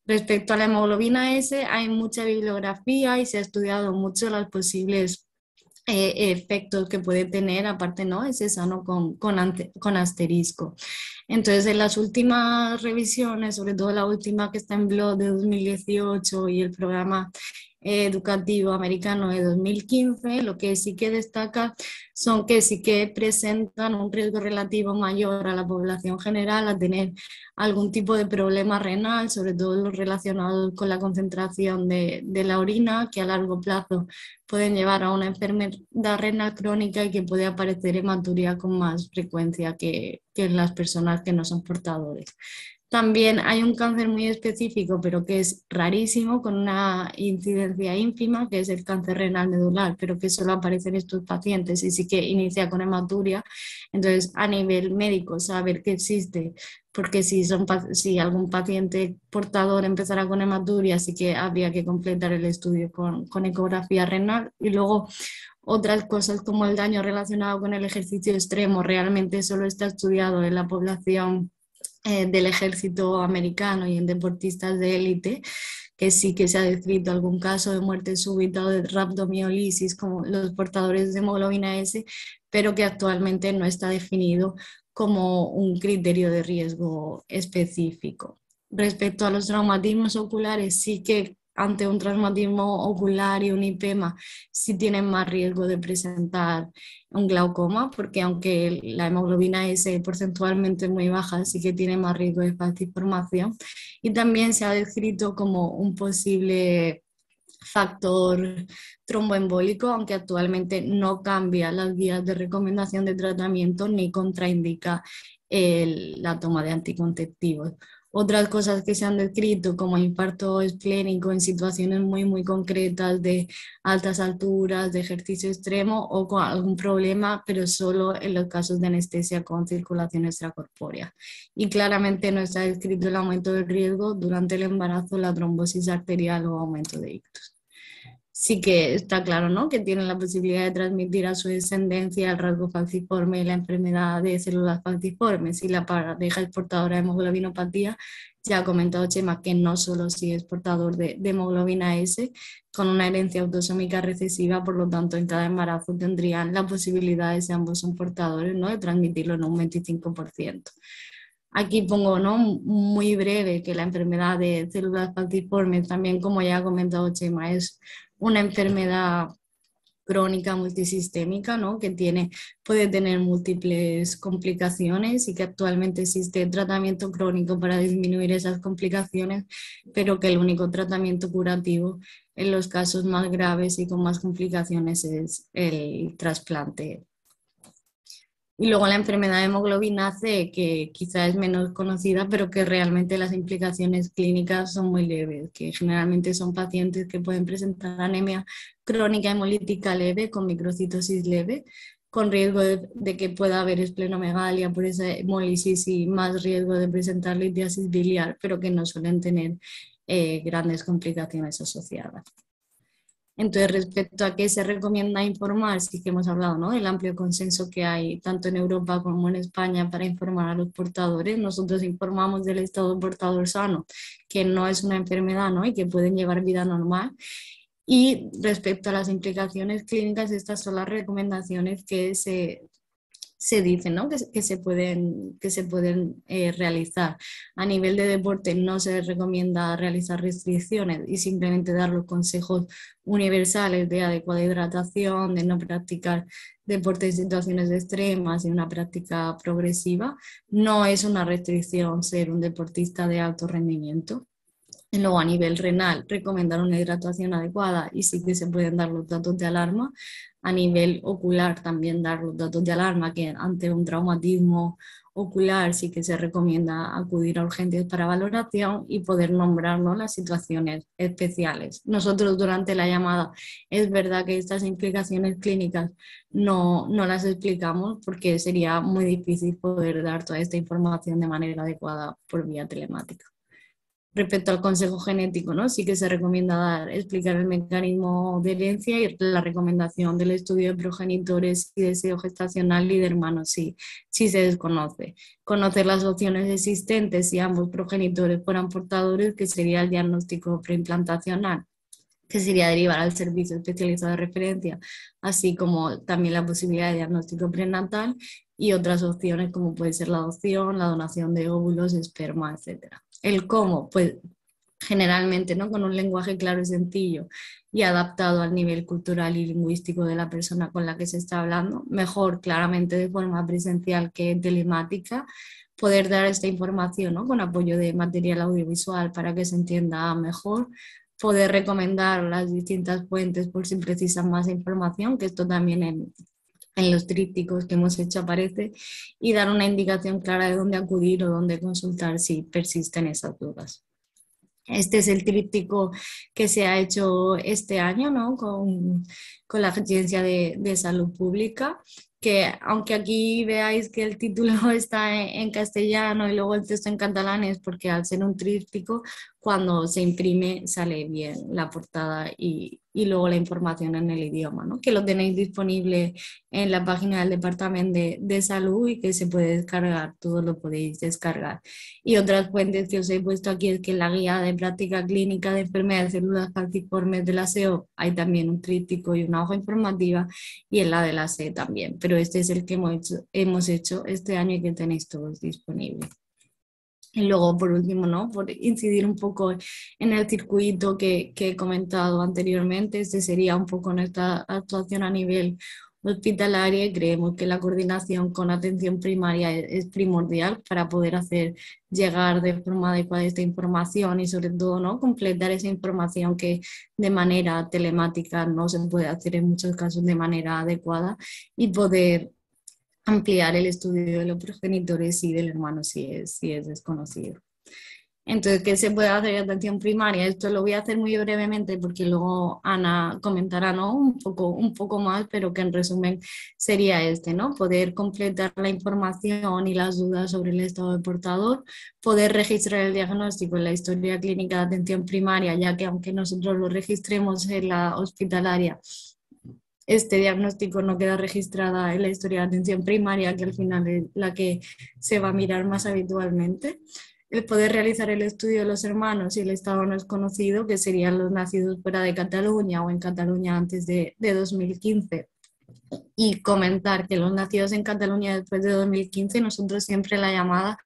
Respecto a la hemoglobina S, hay mucha bibliografía y se ha estudiado mucho los posibles efectos que puede tener, aparte, ¿no?, ese sano con asterisco. Entonces, en las últimas revisiones, sobre todo la última que está en Blood de 2018 y el programa educativo americano de 2015, lo que sí que destaca son que sí que presentan un riesgo relativo mayor a la población general a tener algún tipo de problema renal, sobre todo los relacionados con la concentración de la orina, que a largo plazo pueden llevar a una enfermedad renal crónica y que puede aparecer hematuria con más frecuencia que en las personas que no son portadores. También hay un cáncer muy específico, pero que es rarísimo, con una incidencia ínfima, que es el cáncer renal medular, pero que solo aparece en estos pacientes y sí que inicia con hematuria. Entonces, a nivel médico, saber que existe, porque si algún paciente portador empezara con hematuria, sí que habría que completar el estudio con ecografía renal. Y luego otras cosas como el daño relacionado con el ejercicio extremo, realmente solo está estudiado en la población del ejército americano y en deportistas de élite, que sí que se ha descrito algún caso de muerte súbita o de rhabdomiolisis como los portadores de hemoglobina S, pero que actualmente no está definido como un criterio de riesgo específico. Respecto a los traumatismos oculares, sí que ante un traumatismo ocular y un IPEMA sí tienen más riesgo de presentar un glaucoma, porque aunque la hemoglobina S porcentualmente es muy baja, sí que tiene más riesgo de falciformación. Y también se ha descrito como un posible factor tromboembólico, aunque actualmente no cambia las guías de recomendación de tratamiento ni contraindica la toma de anticonceptivos. Otras cosas que se han descrito, como infarto esplénico en situaciones muy concretas de altas alturas, de ejercicio extremo o con algún problema, pero solo en los casos de anestesia con circulación extracorpórea. Y claramente no está descrito el aumento del riesgo durante el embarazo, la trombosis arterial o aumento de ictus. Sí que está claro, ¿no?, que tienen la posibilidad de transmitir a su descendencia el rasgo falciforme y la enfermedad de células falciformes. Y la pareja es portadora de hemoglobinopatía, ya ha comentado Chema que no solo si es portador de hemoglobina S, con una herencia autosómica recesiva, por lo tanto en cada embarazo tendrían la posibilidad de, si ambos son portadores, ¿no?, de transmitirlo en un 25%. Aquí pongo, ¿no?, muy breve, que la enfermedad de células falciformes también, como ya ha comentado Chema, es una enfermedad crónica multisistémica, ¿no?, que puede tener múltiples complicaciones y que actualmente existe tratamiento crónico para disminuir esas complicaciones, pero que el único tratamiento curativo en los casos más graves y con más complicaciones es el trasplante. Y luego la enfermedad de hemoglobina C, que quizá es menos conocida, pero que realmente las implicaciones clínicas son muy leves, que generalmente son pacientes que pueden presentar anemia crónica hemolítica leve con microcitosis leve, con riesgo de que pueda haber esplenomegalia por esa hemólisis y más riesgo de presentar litiasis biliar, pero que no suelen tener grandes complicaciones asociadas. Entonces, respecto a qué se recomienda informar, sí que hemos hablado, ¿no?, del amplio consenso que hay tanto en Europa como en España para informar a los portadores. Nosotros informamos del estado de portador sano, que no es una enfermedad, ¿no?, y que pueden llevar vida normal. Y respecto a las implicaciones clínicas, estas son las recomendaciones que se dice, ¿no?, que se pueden realizar. A nivel de deporte no se recomienda realizar restricciones y simplemente dar los consejos universales de adecuada hidratación, de no practicar deporte en situaciones extremas y una práctica progresiva. No es una restricción ser un deportista de alto rendimiento. Y luego, a nivel renal, recomendar una hidratación adecuada y sí que se pueden dar los datos de alarma. A nivel ocular, también dar los datos de alarma, que ante un traumatismo ocular sí que se recomienda acudir a urgencias para valoración y poder nombrar, ¿no?, las situaciones especiales. Nosotros durante la llamada es verdad que estas implicaciones clínicas no las explicamos porque sería muy difícil poder dar toda esta información de manera adecuada por vía telemática. Respecto al consejo genético, ¿no?, sí que se recomienda explicar el mecanismo de herencia y la recomendación del estudio de progenitores y deseo gestacional y de hermanos, sí se desconoce. Conocer las opciones existentes si ambos progenitores fueran portadores, que sería el diagnóstico preimplantacional, que sería derivar al servicio especializado de referencia, así como también la posibilidad de diagnóstico prenatal y otras opciones como puede ser la adopción, la donación de óvulos, esperma, etc. El cómo, pues generalmente, ¿no?, con un lenguaje claro y sencillo y adaptado al nivel cultural y lingüístico de la persona con la que se está hablando, mejor claramente de forma presencial que telemática, poder dar esta información, ¿no?, con apoyo de material audiovisual para que se entienda mejor, poder recomendar las distintas fuentes por si precisan más información, que esto también en los trípticos que hemos hecho aparece, y dar una indicación clara de dónde acudir o dónde consultar si persisten esas dudas. Este es el tríptico que se ha hecho este año, ¿no?, con la Agencia de Salud Pública, que aunque aquí veáis que el título está en castellano y luego el texto en catalán, es porque al ser un tríptico, cuando se imprime sale bien la portada y luego la información en el idioma, ¿no?, que lo tenéis disponible en la página del Departamento de Salud y que se puede descargar, todo lo podéis descargar. Y otras fuentes que os he puesto aquí es que en la guía de práctica clínica de enfermedades de células falciformes de la SEO hay también un tríptico y una hoja informativa, y en la de la SE también, pero este es el que hemos hecho este año y que tenéis todos disponibles. Y luego, por último, ¿no?, por incidir un poco en el circuito que he comentado anteriormente, este sería un poco nuestra actuación a nivel hospitalaria, y creemos que la coordinación con atención primaria es primordial para poder hacer llegar de forma adecuada esta información y sobre todo, ¿no?, completar esa información que de manera telemática no se puede hacer en muchos casos de manera adecuada, y poder ampliar el estudio de los progenitores y del hermano si es desconocido. Entonces, ¿qué se puede hacer en atención primaria? Esto lo voy a hacer muy brevemente porque luego Ana comentará, ¿no?, un poco más, pero que en resumen sería ¿no?, poder completar la información y las dudas sobre el estado de portador, poder registrar el diagnóstico en la historia clínica de atención primaria, ya que aunque nosotros lo registremos en la hospitalaria, este diagnóstico no queda registrada en la historia de atención primaria, que al final es la que se va a mirar más habitualmente. El poder realizar el estudio de los hermanos y el estado no es conocido, que serían los nacidos fuera de Cataluña o en Cataluña antes de 2015. Y comentar que los nacidos en Cataluña después de 2015, nosotros siempre en la llamada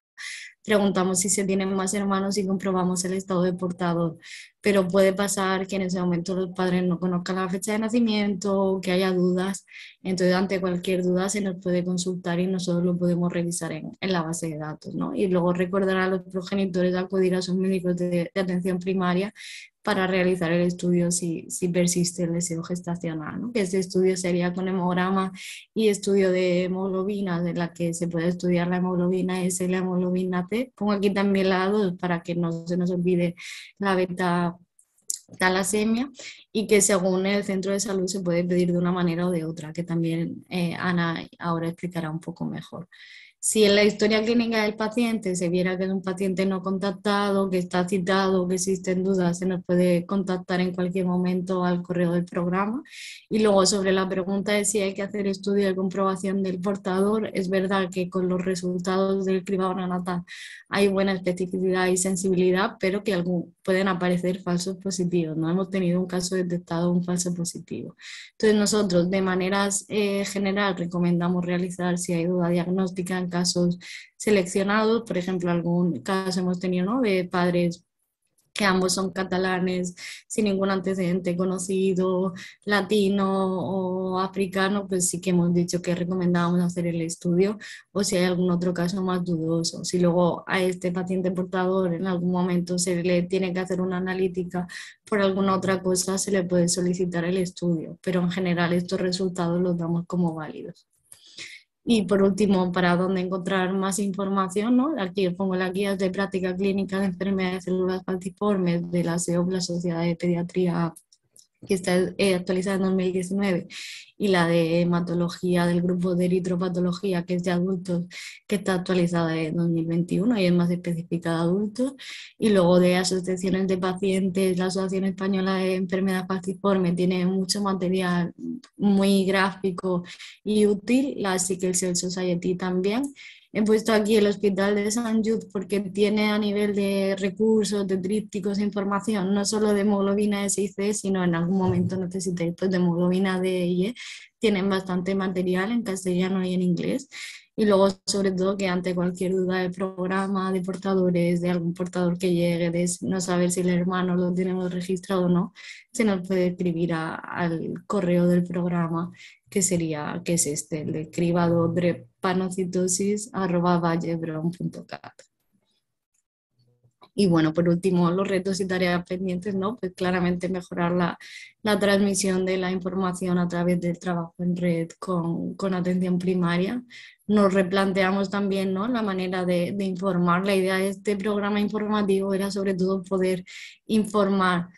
preguntamos si se tienen más hermanos y comprobamos el estado de portador. pero puede pasar que en ese momento los padres no conozcan la fecha de nacimiento o que haya dudas. Entonces, ante cualquier duda se nos puede consultar y nosotros lo podemos revisar en la base de datos, ¿no? Y luego recordar a los progenitores de acudir a sus médicos de atención primaria para realizar el estudio si persiste el deseo gestacional, ¿no? Que este estudio sería con hemograma y estudio de hemoglobina, de la que se puede estudiar la hemoglobina S y la hemoglobina T. Pongo aquí también la 2 para que no se nos olvide la beta talasemia, y que según el centro de salud se puede pedir de una manera o de otra, que también Ana ahora explicará un poco mejor. Si en la historia clínica del paciente se viera que es un paciente no contactado, que está citado, que existen dudas, se nos puede contactar en cualquier momento al correo del programa. Y luego, sobre la pregunta de si hay que hacer estudio de comprobación del portador, es verdad que con los resultados del cribado neonatal hay buena especificidad y sensibilidad, pero que pueden aparecer falsos positivos. No hemos tenido un caso detectado un falso positivo. Entonces, nosotros de manera general recomendamos realizar, si hay duda diagnóstica, en casos seleccionados. Por ejemplo, algún caso hemos tenido, ¿no?, de padres que ambos son catalanes, sin ningún antecedente conocido, latino o africano, pues sí que hemos dicho que recomendábamos hacer el estudio, o si hay algún otro caso más dudoso. Si luego a este paciente portador en algún momento se le tiene que hacer una analítica por alguna otra cosa, se le puede solicitar el estudio, pero en general estos resultados los damos como válidos. Y por último, para dónde encontrar más información, ¿no? Aquí os pongo las guías de práctica clínica de enfermedades de células falciformes de la SEOP, la Sociedad de Pediatría, que está actualizada en 2019, y la de hematología del grupo de eritropatología, que es de adultos, que está actualizada en 2021 y es más específica de adultos. Y luego de asociaciones de pacientes, la Asociación Española de Enfermedad Falciforme tiene mucho material muy gráfico y útil, la Sickle Cell Society también. He puesto aquí el Hospital de Sant Just porque tiene a nivel de recursos, de trípticos, información, no solo de hemoglobina S y C, sino en algún momento necesitéis pues, de hemoglobina D y E. Tienen bastante material en castellano y en inglés. Y luego, sobre todo, que ante cualquier duda del programa, de portadores, de algún portador que llegue, de no saber si el hermano lo tenemos registrado o no, se nos puede escribir al correo del programa, que es este, el de cribado-drepanocitosis@vallebron.cat. Y bueno, por último, los retos y tareas pendientes, ¿no? Pues claramente mejorar la transmisión de la información a través del trabajo en red con atención primaria. Nos replanteamos también, ¿no?, la manera de informar. La idea de este programa informativo era sobre todo poder informar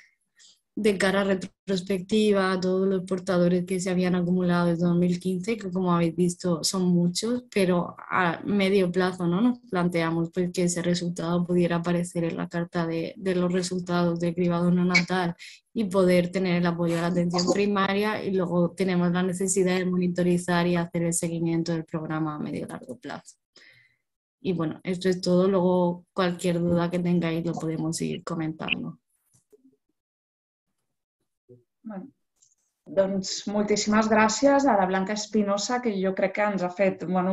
de cara retrospectiva a todos los portadores que se habían acumulado desde 2015, que como habéis visto son muchos, pero a medio plazo, ¿no?, nos planteamos pues, que ese resultado pudiera aparecer en la carta de los resultados del cribado neonatal y poder tener el apoyo a la atención primaria, y luego tenemos la necesidad de monitorizar y hacer el seguimiento del programa a medio y largo plazo. Y bueno, esto es todo. Luego cualquier duda que tengáis lo podemos seguir comentando. Bueno, doncs moltíssimes gràcies a la Blanca Espinosa, que jo crec que ens ha fet una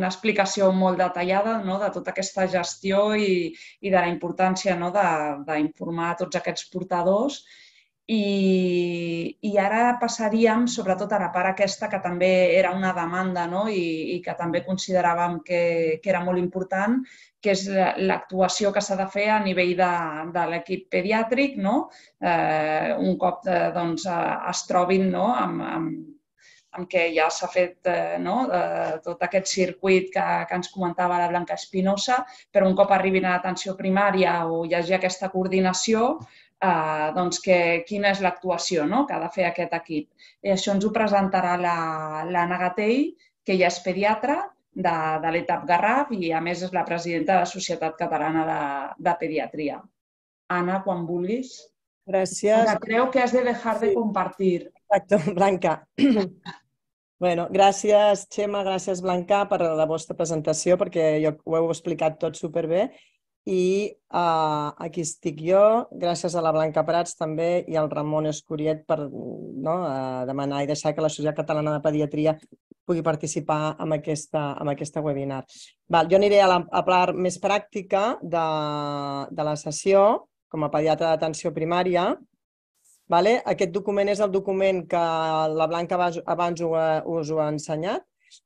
explicació molt detallada, no?, de tota aquesta gestió i de la importància, no?, d'informar a tots aquests portadors. I ara passaríem, sobretot a la part aquesta, que també era una demanda, no?, i que també consideràvem que era molt important, que és l'actuació que s'ha de fer a nivell de l'equip pediàtric, no?, un cop doncs, es trobin, no?, amb què ja s'ha fet tot aquest circuit que ens comentava la Blanca Espinosa, però un cop arribin a l'atenció primària o hi hagi aquesta coordinació, doncs quina és l'actuació que ha de fer aquest equip. I això ens ho presentarà l'Anna Gatell, que ja és pediatra de l'ETAP Garraf i, a més, és la presidenta de la Societat Catalana de Pediatria. Ana, quan vulguis. Gràcies. Creo que has de dejar de compartir. Exacto, Blanca. Bueno, gràcies, Txema, gràcies, Blanca, per la vostra presentació, perquè ho heu explicat tot superbé. I aquí estic jo, gràcies a la Blanca Prats també i al Ramon Escuriet per demanar i deixar que la Societat Catalana de Pediatria pugui participar en aquesta webinar. Jo aniré a la part més pràctica de la sessió com a pediatra d'atenció primària. Aquest document és el document que la Blanca abans us ho ha ensenyat.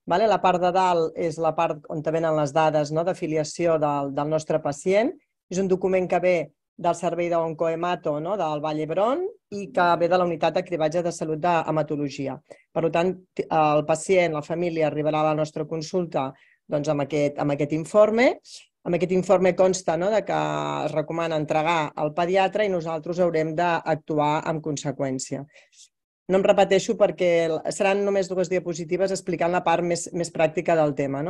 La part de dalt és la part on venen les dades d'afiliació del nostre pacient. És un document que ve del servei d'oncohemato del Vall d'Hebron i que ve de la unitat de cribatge de salut d'hematologia. Per tant, el pacient, la família, arribarà a la nostra consulta amb aquest informe. Amb aquest informe consta que es recomana entregar al pediatre i nosaltres haurem d'actuar en conseqüència. No em repeteixo perquè seran només 2 diapositives explicant la part més pràctica del tema.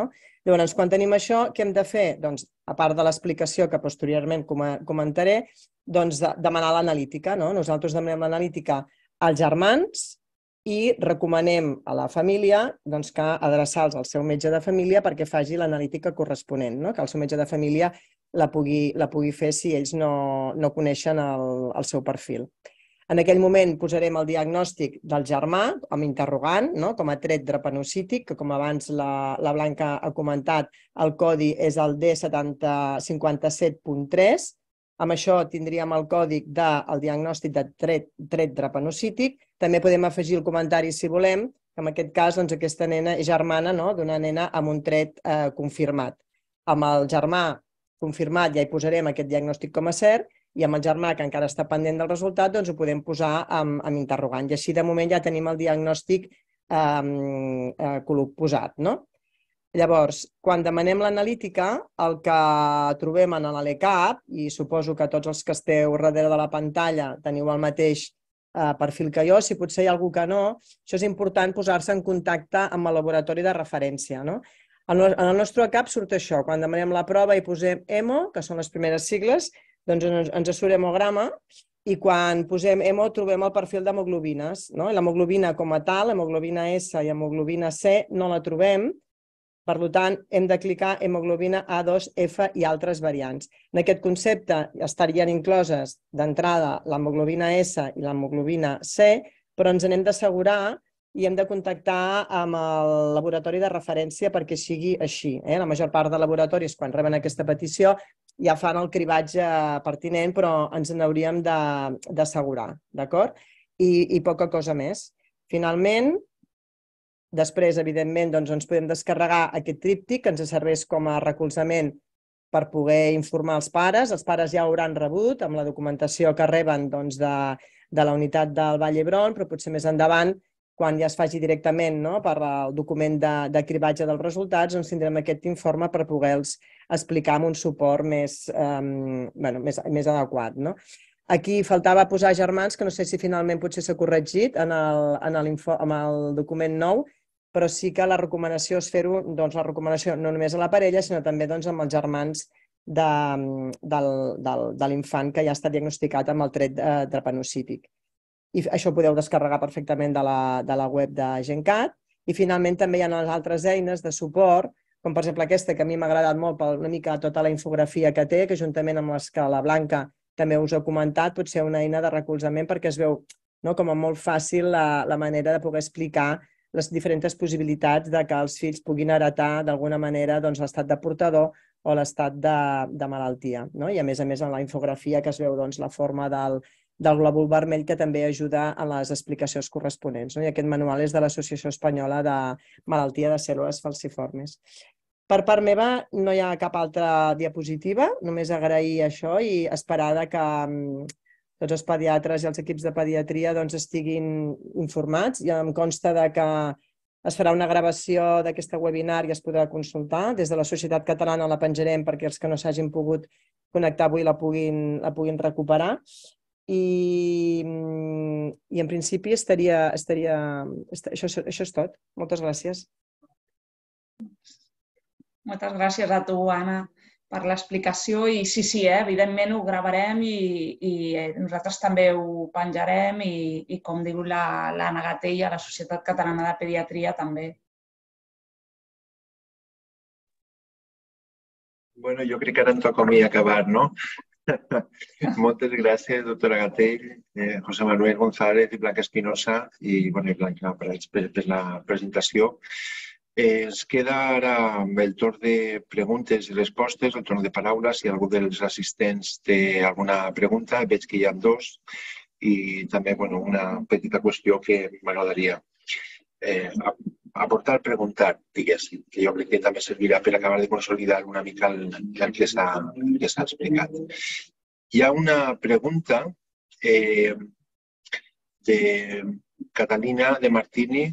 Llavors, quan tenim això, què hem de fer? A part de l'explicació que posteriorment comentaré, demanar l'analítica. Nosaltres demanem l'analítica als germans i recomanem a la família que adreçar-los al seu metge de família perquè faci l'analítica corresponent, que el seu metge de família la pugui fer si ells no coneixen el seu perfil. En aquell moment posarem el diagnòstic del germà amb interrogant, com a tret drepanocític, que com abans la Blanca ha comentat, el codi és el D57.3. Amb això tindríem el còdic del diagnòstic de tret drepanocític. També podem afegir el comentari, si volem, que en aquest cas aquesta nena és germana d'una nena amb un tret confirmat. Amb el germà confirmat ja hi posarem aquest diagnòstic com a cert i amb el germà que encara està pendent del resultat ho podem posar amb interrogant. I així de moment ja tenim el diagnòstic posat. Llavors, quan demanem l'analítica, el que trobem en l'ECAP, i suposo que tots els que esteu darrere de la pantalla teniu el mateix perfil que jo, si potser hi ha algú que no, això és important posar-se en contacte amb el laboratori de referència. En el nostre ECAP surt això, quan demanem la prova i posem EMO, que són les primeres sigles, doncs ens surt hemograma i quan posem EMO trobem el perfil d'hemoglobines. L'hemoglobina com a tal, hemoglobina S i hemoglobina C, no la trobem. Per tant, hem de clicar hemoglobina A2F i altres variants. En aquest concepte estarien incloses d'entrada l'hemoglobina S i l'hemoglobina C, però ens n'hem d'assegurar i hem de contactar amb el laboratori de referència perquè sigui així. La major part de laboratoris, quan reben aquesta petició, ja fan el cribatge pertinent, però ens n'hauríem d'assegurar, d'acord? I poca cosa més. Finalment, després, evidentment, ens podem descarregar aquest tríptic que ens serveix com a recolzament per poder informar els pares. Els pares ja ho hauran rebut amb la documentació que reben de la unitat del Vall d'Hebron, però potser més endavant, quan ja es faci directament per el document de cribatge dels resultats, tindrem aquest informe per poder-los explicar amb un suport més adequat. Aquí faltava posar germans, que no sé si finalment potser s'ha corregit en el document nou, però sí que la recomanació és fer-ho, la recomanació no només a la parella, sinó també amb els germans de l'infant que ja està diagnosticat amb el tret drepanocític. I això ho podeu descarregar perfectament de la web de GenCat. I finalment també hi ha les altres eines de suport, com per exemple aquesta, que a mi m'ha agradat molt per una mica tota la infografia que té, que juntament amb les que la Blanca també us ha comentat, pot ser una eina de recolzament perquè es veu com a molt fàcil la manera de poder explicar les diferents possibilitats que els fills puguin heretar d'alguna manera l'estat de portador o l'estat de malaltia. I a més, en la infografia que es veu la forma del glòbul vermell que també ajuda a les explicacions corresponents. I aquest manual és de l'Associació Espanyola de Malaltia de Cèl·lules Falciformes. Per part meva no hi ha cap altra diapositiva, només agrair això i esperar que tots els pediatres i els equips de pediatria estiguin informats. I em consta que es farà una gravació d'aquesta webinar i es podrà consultar. Des de la Societat Catalana la penjarem perquè els que no s'hagin pogut connectar avui la puguin recuperar. I en principi això és tot. Moltes gràcies. Moltes gràcies a tu, Anna, per l'explicació. I sí, evidentment ho gravarem i nosaltres també ho penjarem i com diu l'Anna Gatell, a la Societat Catalana de Pediatria també. Bueno, jo crec que ara em toca a mi acabar, no? Moltes gràcies, doctora Gatell, José Manuel González i Blanca Espinosa i Blanca per la presentació. Es queda ara amb el torn de preguntes i respostes, el torn de paraules. Si algú dels assistents té alguna pregunta, veig que hi ha dos. I també una petita qüestió que m'agradaria aportar, preguntar, diguéssim, que jo crec que també servirà per acabar de consolidar una mica el que s'ha explicat. Hi ha una pregunta de Catalina de Martini.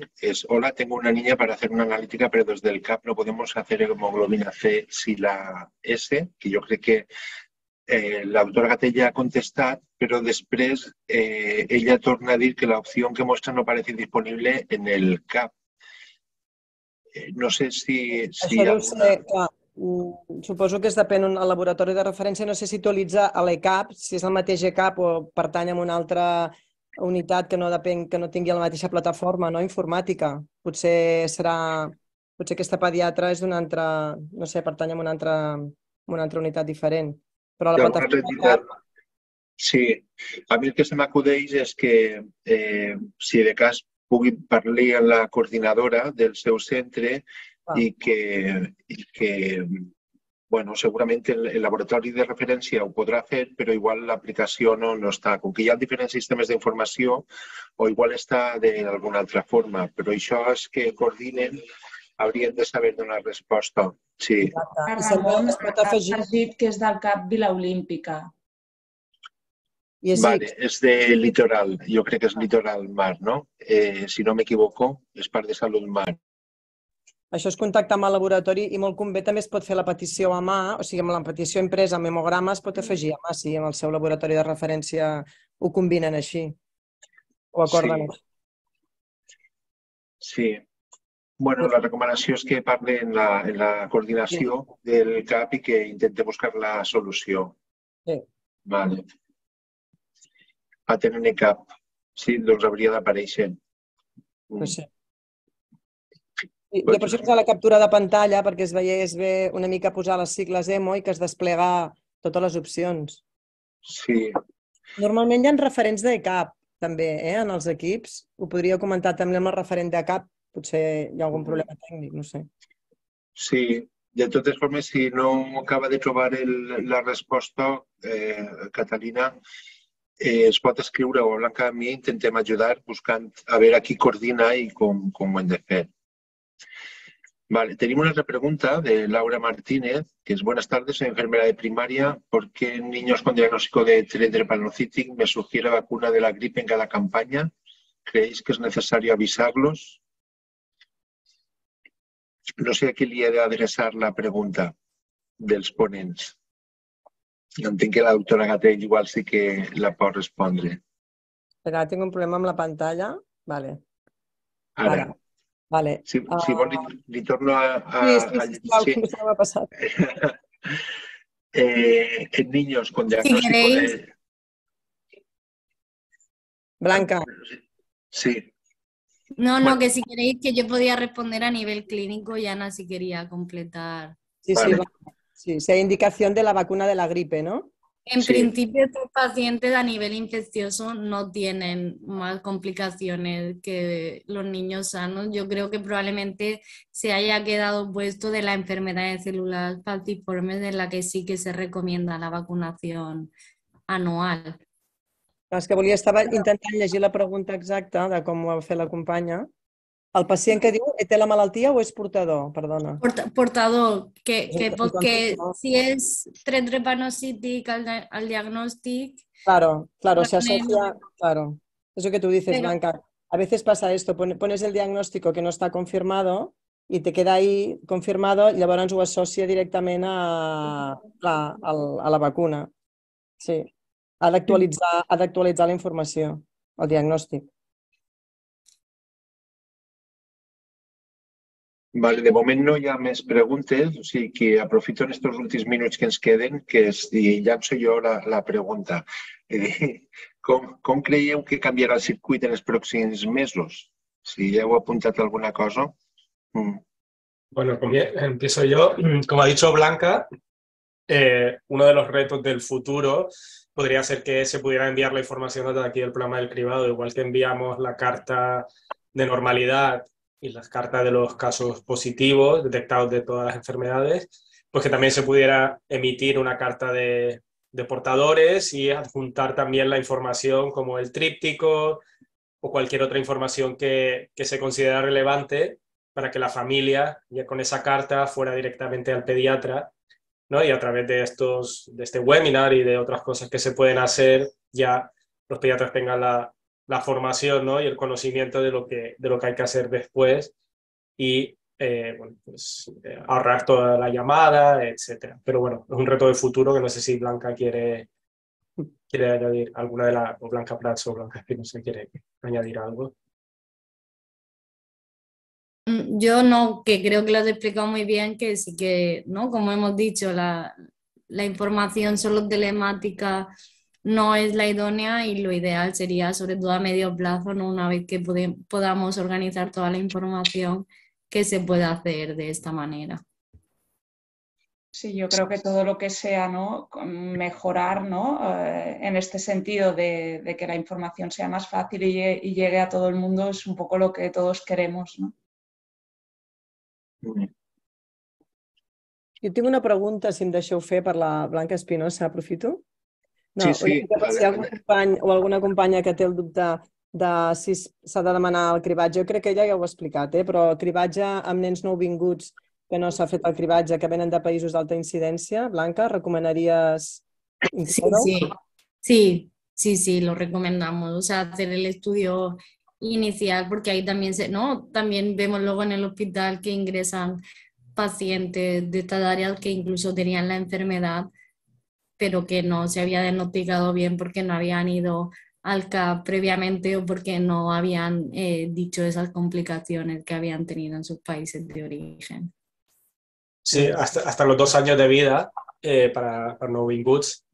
Hola, tengo una niña para hacer una analítica, pero desde el CAP no podemos hacer hemoglobina C si la S, que jo crec que la doctora Gatell ja ha contestat, però després ella torna a dir que la opción que muestra no parece disponible en el CAP. No sé si Això deu ser, clar, suposo que depèn del laboratori de referència, no sé si utilitza l'ECAP, si és el mateix ECAP o pertany a una altra unitat que no tingui la mateixa plataforma informàtica. Potser aquesta pediatra és d'una altra, no sé, pertany a una altra unitat diferent. Però la plataforma... Sí, a mi el que se m'acudeix és que si de cas pugui parlar amb la coordinadora del seu centre i que segurament el laboratori de referència ho podrà fer, però igual l'aplicació no està. Com que hi ha diferents sistemes d'informació, o igual està d'alguna altra forma, però això és que coordinen, haurien de saber donar resposta. Sí. Ramon has dit que és del CAP Vila Olímpica. Vale, és de Litoral, jo crec que és Litoral Mar, no? Si no m'equivoco, és part de Salut Mar. Això és contactar amb el laboratori i molt convé també es pot fer la petició a mà, o sigui, amb la petició impresa amb hemograma es pot afegir a mà, si amb el seu laboratori de referència ho combinen així, ho acorden així. Sí. Bueno, la recomanació és que parli en la coordinació del CAP i que intenti buscar la solució. Sí. Vale. A tenir CAP. Sí, doncs hauria d'aparèixer. Sí. Jo per això he la captura de pantalla perquè es veiés bé una mica posar les sigles EMO i que es desplega totes les opcions. Sí. Normalment hi ha referents d'ECAP també, en els equips. Ho podria comentar també amb el referent d'ECAP. Potser hi ha algun problema tècnic, no sé. Sí. De totes formes, si no acaba de trobar la resposta, Catalina, es pot escriure o Blanca a mi, intentem ajudar buscant a veure qui coordina i com ho hem de fer. Vale, tenemos una otra pregunta de Laura Martínez, que es: buenas tardes, soy enfermera de primaria. ¿Por qué en niños con diagnóstico de drepanocytic me sugiere vacuna de la gripe en cada campaña? ¿Creéis que es necesario avisarlos? No sé a qui li he d'adreçar la pregunta dels ponents. Entenc que la doctora Gatell igual sí que la pot respondre. Espera, tinc un problema amb la pantalla. Vale. Ara. Vale. Si vols, li torno a... Sí, que se m'ha passat. En niños con diagnóstico de... Blanca. Sí. No, que si queréis que yo podía responder a nivel clínico, y Ana si quería completar. Sí, si hay indicación de la vacuna de la gripe, ¿no? En principio, estos pacientes a nivel infeccioso no tienen más complicaciones que los niños sanos. Yo creo que probablemente se haya quedado puesto de la enfermedad de células falciformes, en la que sí que se recomienda la vacunación anual. És que estava intentant llegir la pregunta exacta de com ho ha fet la companya. El pacient que diu, té la malaltia o és portador? Perdona. Portador, que si es drepanocytic al diagnóstico... Claro, se asocia, claro. Eso que tú dices, Blanca. A veces pasa esto, pones el diagnóstico que no está confirmado y te queda ahí confirmado, llavors ho associa directament a la vacuna. Sí. Ha d'actualitzar la informació, el diagnòstic. Vale, de moment no hi ha més preguntes, o sigui que aprofito en aquests últims minuts que ens queden i llanço jo la pregunta. Com creieu que canviarà el circuit en els pròxims mesos? Si ja heu apuntat alguna cosa. Bueno, empiezo yo. Como ha dicho Blanca, uno de los retos del futuro podría ser que se pudiera enviar la información desde aquí del programa del cribado, igual que enviamos la carta de normalidad y las cartas de los casos positivos detectados de todas las enfermedades, pues que también se pudiera emitir una carta de portadores y adjuntar también la información como el tríptico o cualquier otra información que se considera relevante para que la familia, ya con esa carta, fuera directamente al pediatra, ¿no? Y a través de este webinar y de otras cosas que se pueden hacer, ya los pediatras tengan la formación, ¿no? Y el conocimiento de lo que hay que hacer después y bueno, pues, ahorrar toda la llamada, etcétera. Pero bueno, es un reto de futuro que no sé si Blanca quiere añadir alguna de las, o Blanca Prats o Blanca Espinosa quiere añadir algo. Yo no, que creo que lo has explicado muy bien, que sí que, ¿no? Como hemos dicho, la información solo telemática no es la idónea y lo ideal sería, sobre todo a medio plazo, ¿no? Una vez que podamos organizar toda la información, que se pueda hacer de esta manera. Sí, yo creo que todo lo que sea, ¿no? Mejorar, ¿no? En este sentido de que la información sea más fácil y llegue a todo el mundo es un poco lo que todos queremos, ¿no? Jo tinc una pregunta, si em deixeu fer, per la Blanca Espinosa. Aprofito? Sí, sí. Per si hi ha algun company o alguna companya que té el dubte de si s'ha de demanar el cribatge. Jo crec que ella ja ho ha explicat, però cribatge amb nens nouvinguts que no s'ha fet el cribatge, que venen de països d'alta incidència, Blanca, recomanaries incloure-ho? Sí, lo recomendamos. O sea, hacer el estudio inicial, porque ahí también ¿no? También vemos luego en el hospital que ingresan pacientes de estas áreas que incluso tenían la enfermedad, pero que no se había diagnosticado bien porque no habían ido al CAP previamente o porque no habían dicho esas complicaciones que habían tenido en sus países de origen. Sí, hasta los 2 años de vida para nouvinguts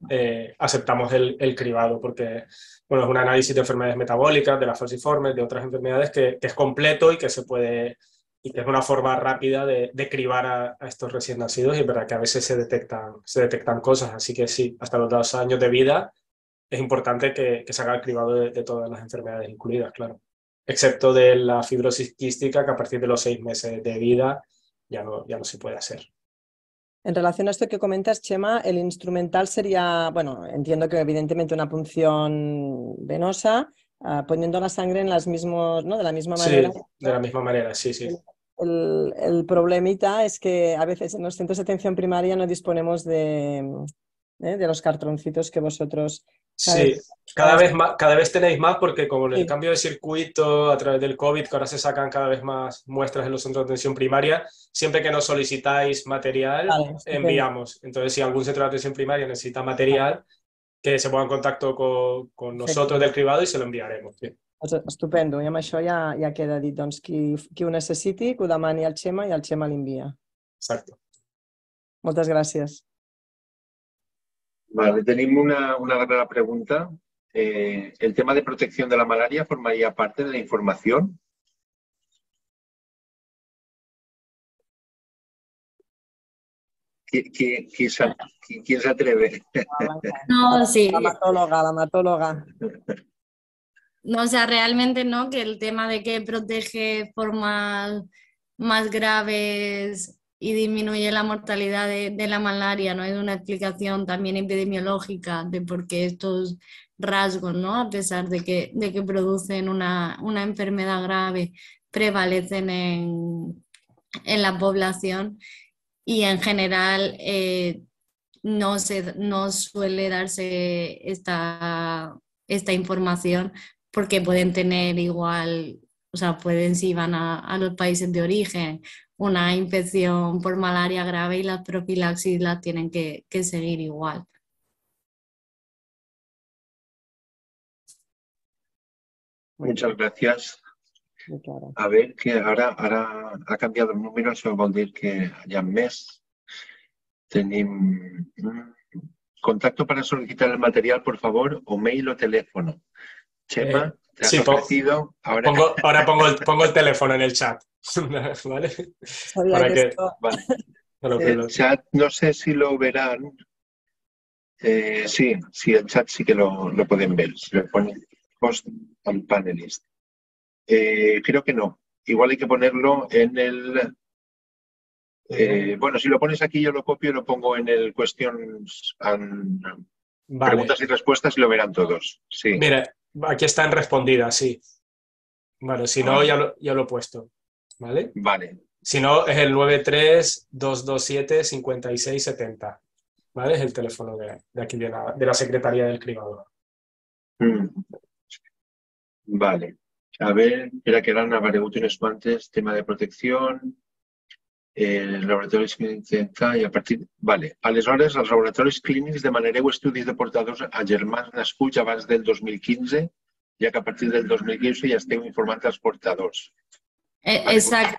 aceptamos el cribado porque bueno, es un análisis de enfermedades metabólicas, de las falciformes, de otras enfermedades que es completo y que se puede y que es una forma rápida de cribar a estos recién nacidos y es verdad que a veces se detectan cosas, así que sí, hasta los 2 años de vida es importante que se haga el cribado de todas las enfermedades incluidas, claro, excepto de la fibrosis quística que a partir de los 6 meses de vida ya no se puede hacer. En relación a esto que comentas, Chema, el instrumental sería, bueno, entiendo que evidentemente una punción venosa, poniendo la sangre en las mismos, ¿no? De la misma manera. Sí, de la misma manera, sí. El problemita es que a veces en los centros de atención primaria no disponemos de los cartoncitos que vosotros... Sí, cada vez tenéis más porque como el Sí. cambio de circuito a través del COVID, que ahora se sacan cada vez más muestras en los centros de atención primaria, siempre que nos solicitáis material, Vale, enviamos. Entonces, si algún centro de atención primaria necesita material, que se ponga en contacto con nosotros del cribado y se lo enviaremos. Sí. Estupendo, i amb això ja queda dit. Doncs qui ho necessiti, que ho demani al Chema i el Chema l'envia. Exacto. Moltes gràcies. Vale, tenim una darrera pregunta. ¿El tema de protección de la malaria formaría parte de la información? ¿Quién se atreve? No, sí. La matóloga. No, o sea, realmente no, que el tema de que protege formas más graves y disminuye la mortalidad de la malaria, ¿no? Es una explicación también epidemiológica de por qué estos rasgos, ¿no? A pesar de que producen una enfermedad grave, prevalecen en la población y en general no suele darse esta información porque pueden tener igual, o sea, si van a los países de origen, una infección por malaria grave y las profilaxis las tienen que seguir igual. Muchas gracias. A ver, que ahora ha cambiado el número, això vol dir que hi ha més. Tenim contacto para solicitar el material, por favor, o mail o teléfono. Chema, te has ofrecido. Ahora pongo el teléfono en el chat. ¿Vale? Vale. El chat, no sé si lo verán. Sí, el chat sí que lo pueden ver. Si le ponen post al panelist. Creo que no. igual hay que ponerlo en el... bueno, si lo pones aquí yo lo copio y lo pongo en el questions and preguntas y respuestas y lo verán todos. Sí. Mira, aquí están respondidas, sí. Vale, si no, ya lo he puesto. ¿Vale? Vale. Si no, es el 93-227-5670. ¿Vale? Es el teléfono de aquí de la Secretaría del Cribado. Vale. A ver, era que eran aparegut unes quantes, tema de protección, els laboratoris clínics i a partir... Vale. Aleshores, els laboratoris clínics demanareu estudis de portadors a germans nascuts abans del 2015, ja que a partir del 2015 ja esteu informant als portadors. Exacto.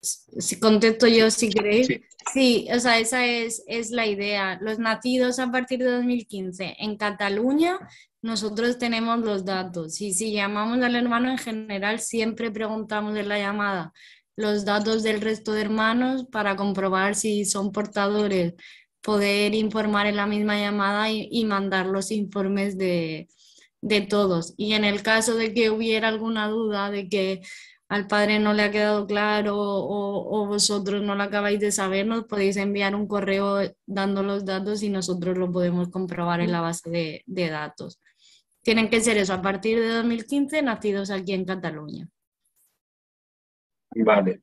Si contesto yo, si queréis. Sí. Sí, o sea, esa es la idea. Los nacidos a partir de 2015 en Cataluña, nosotros tenemos los datos. Y si llamamos al hermano en general, siempre preguntamos en la llamada los datos del resto de hermanos para comprobar si son portadores, poder informar en la misma llamada y mandar los informes de todos. Y en el caso de que hubiera alguna duda de que al padre no le ha quedado claro o vosotros no lo acabáis de saber, nos podéis enviar un correo dando los datos y nosotros lo podemos comprobar en la base de datos. Tienen que ser eso, a partir de 2015, nacidos aquí en Cataluña. Vale.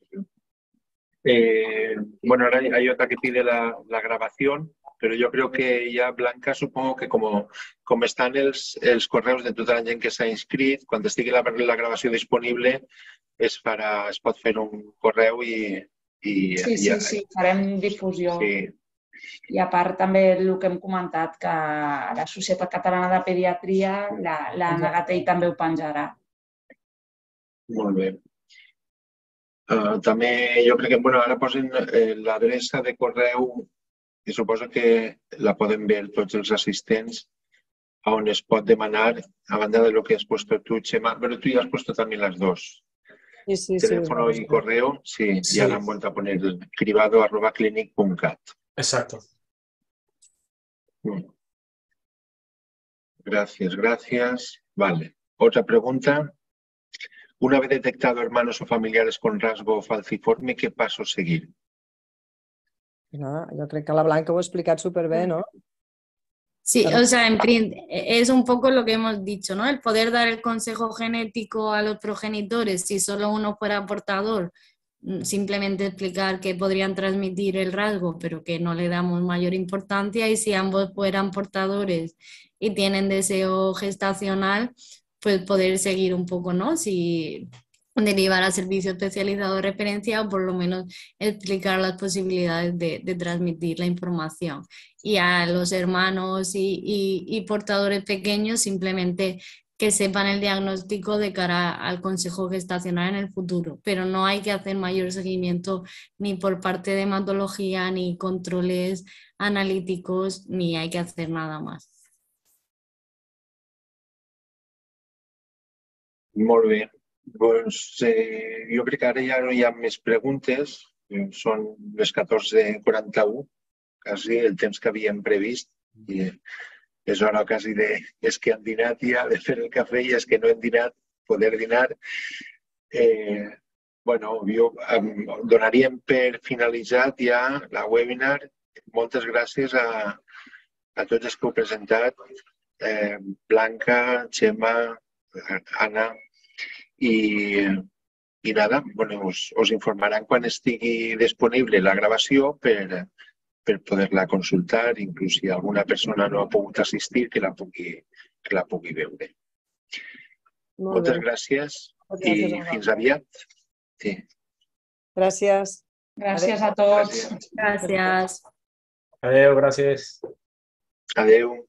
Bueno, ahora hay otra que pide la grabación, pero yo creo que ya Blanca, supongo que como están els correus de tota la gent que s'ha inscrit, quan estigui la gravació disponible es pot fer un correu i... Sí, farem difusió. Sí. I a part també el que hem comentat, que la Societat Catalana de Pediatria, la Nagatell també ho penjarà. Molt bé. També jo crec que ara posen l'adreça de correu i suposo que la poden ver tots els assistents on es pot demanar, a banda de lo que has puesto tú, Chema, pero tú ya has puesto también las dos. Sí, Teléfono y correo, sí, ya la han vuelto a poner cribado@clinic.cat. Exacto. Gracias. Vale. Otra pregunta. Una vez detectado hermanos o familiares con rasgo falciforme, ¿qué paso seguir? No, yo creo que la Blanca lo ha explicado súper bien, ¿no? Sí, o sea, es un poco lo que hemos dicho, ¿no? El poder dar el consejo genético a los progenitores, si solo uno fuera portador, simplemente explicar que podrían transmitir el rasgo, pero que no le damos mayor importancia, y si ambos fueran portadores y tienen deseo gestacional, pues poder seguir un poco, ¿no? Si derivar a servicio especializado de referencia o por lo menos explicar las posibilidades de transmitir la información. Y a los hermanos y portadores pequeños simplemente que sepan el diagnóstico de cara al consejo gestacional en el futuro, pero no hay que hacer mayor seguimiento ni por parte de hematología, ni controles analíticos, ni hay que hacer nada más. Molt bé. Doncs jo crec que ara ja no hi ha més preguntes. Són les 14:41, quasi el temps que havíem previst. I és hora quasi és que han dinat ja, de fer el cafè, i és que no hem dinat, poder dinar. Bueno, jo donaríem per finalitzat ja la webinar. Moltes gràcies a tots els que heu presentat. Blanca, Chema, Anna, i nada, bueno, us informaran quan estigui disponible la gravació per poder-la consultar, inclús si alguna persona no ha pogut assistir, que la pugui veure. Moltes gràcies i fins aviat. Sí. Gràcies. Gràcies a tots. Gràcies. Adeu, gràcies. Adeu.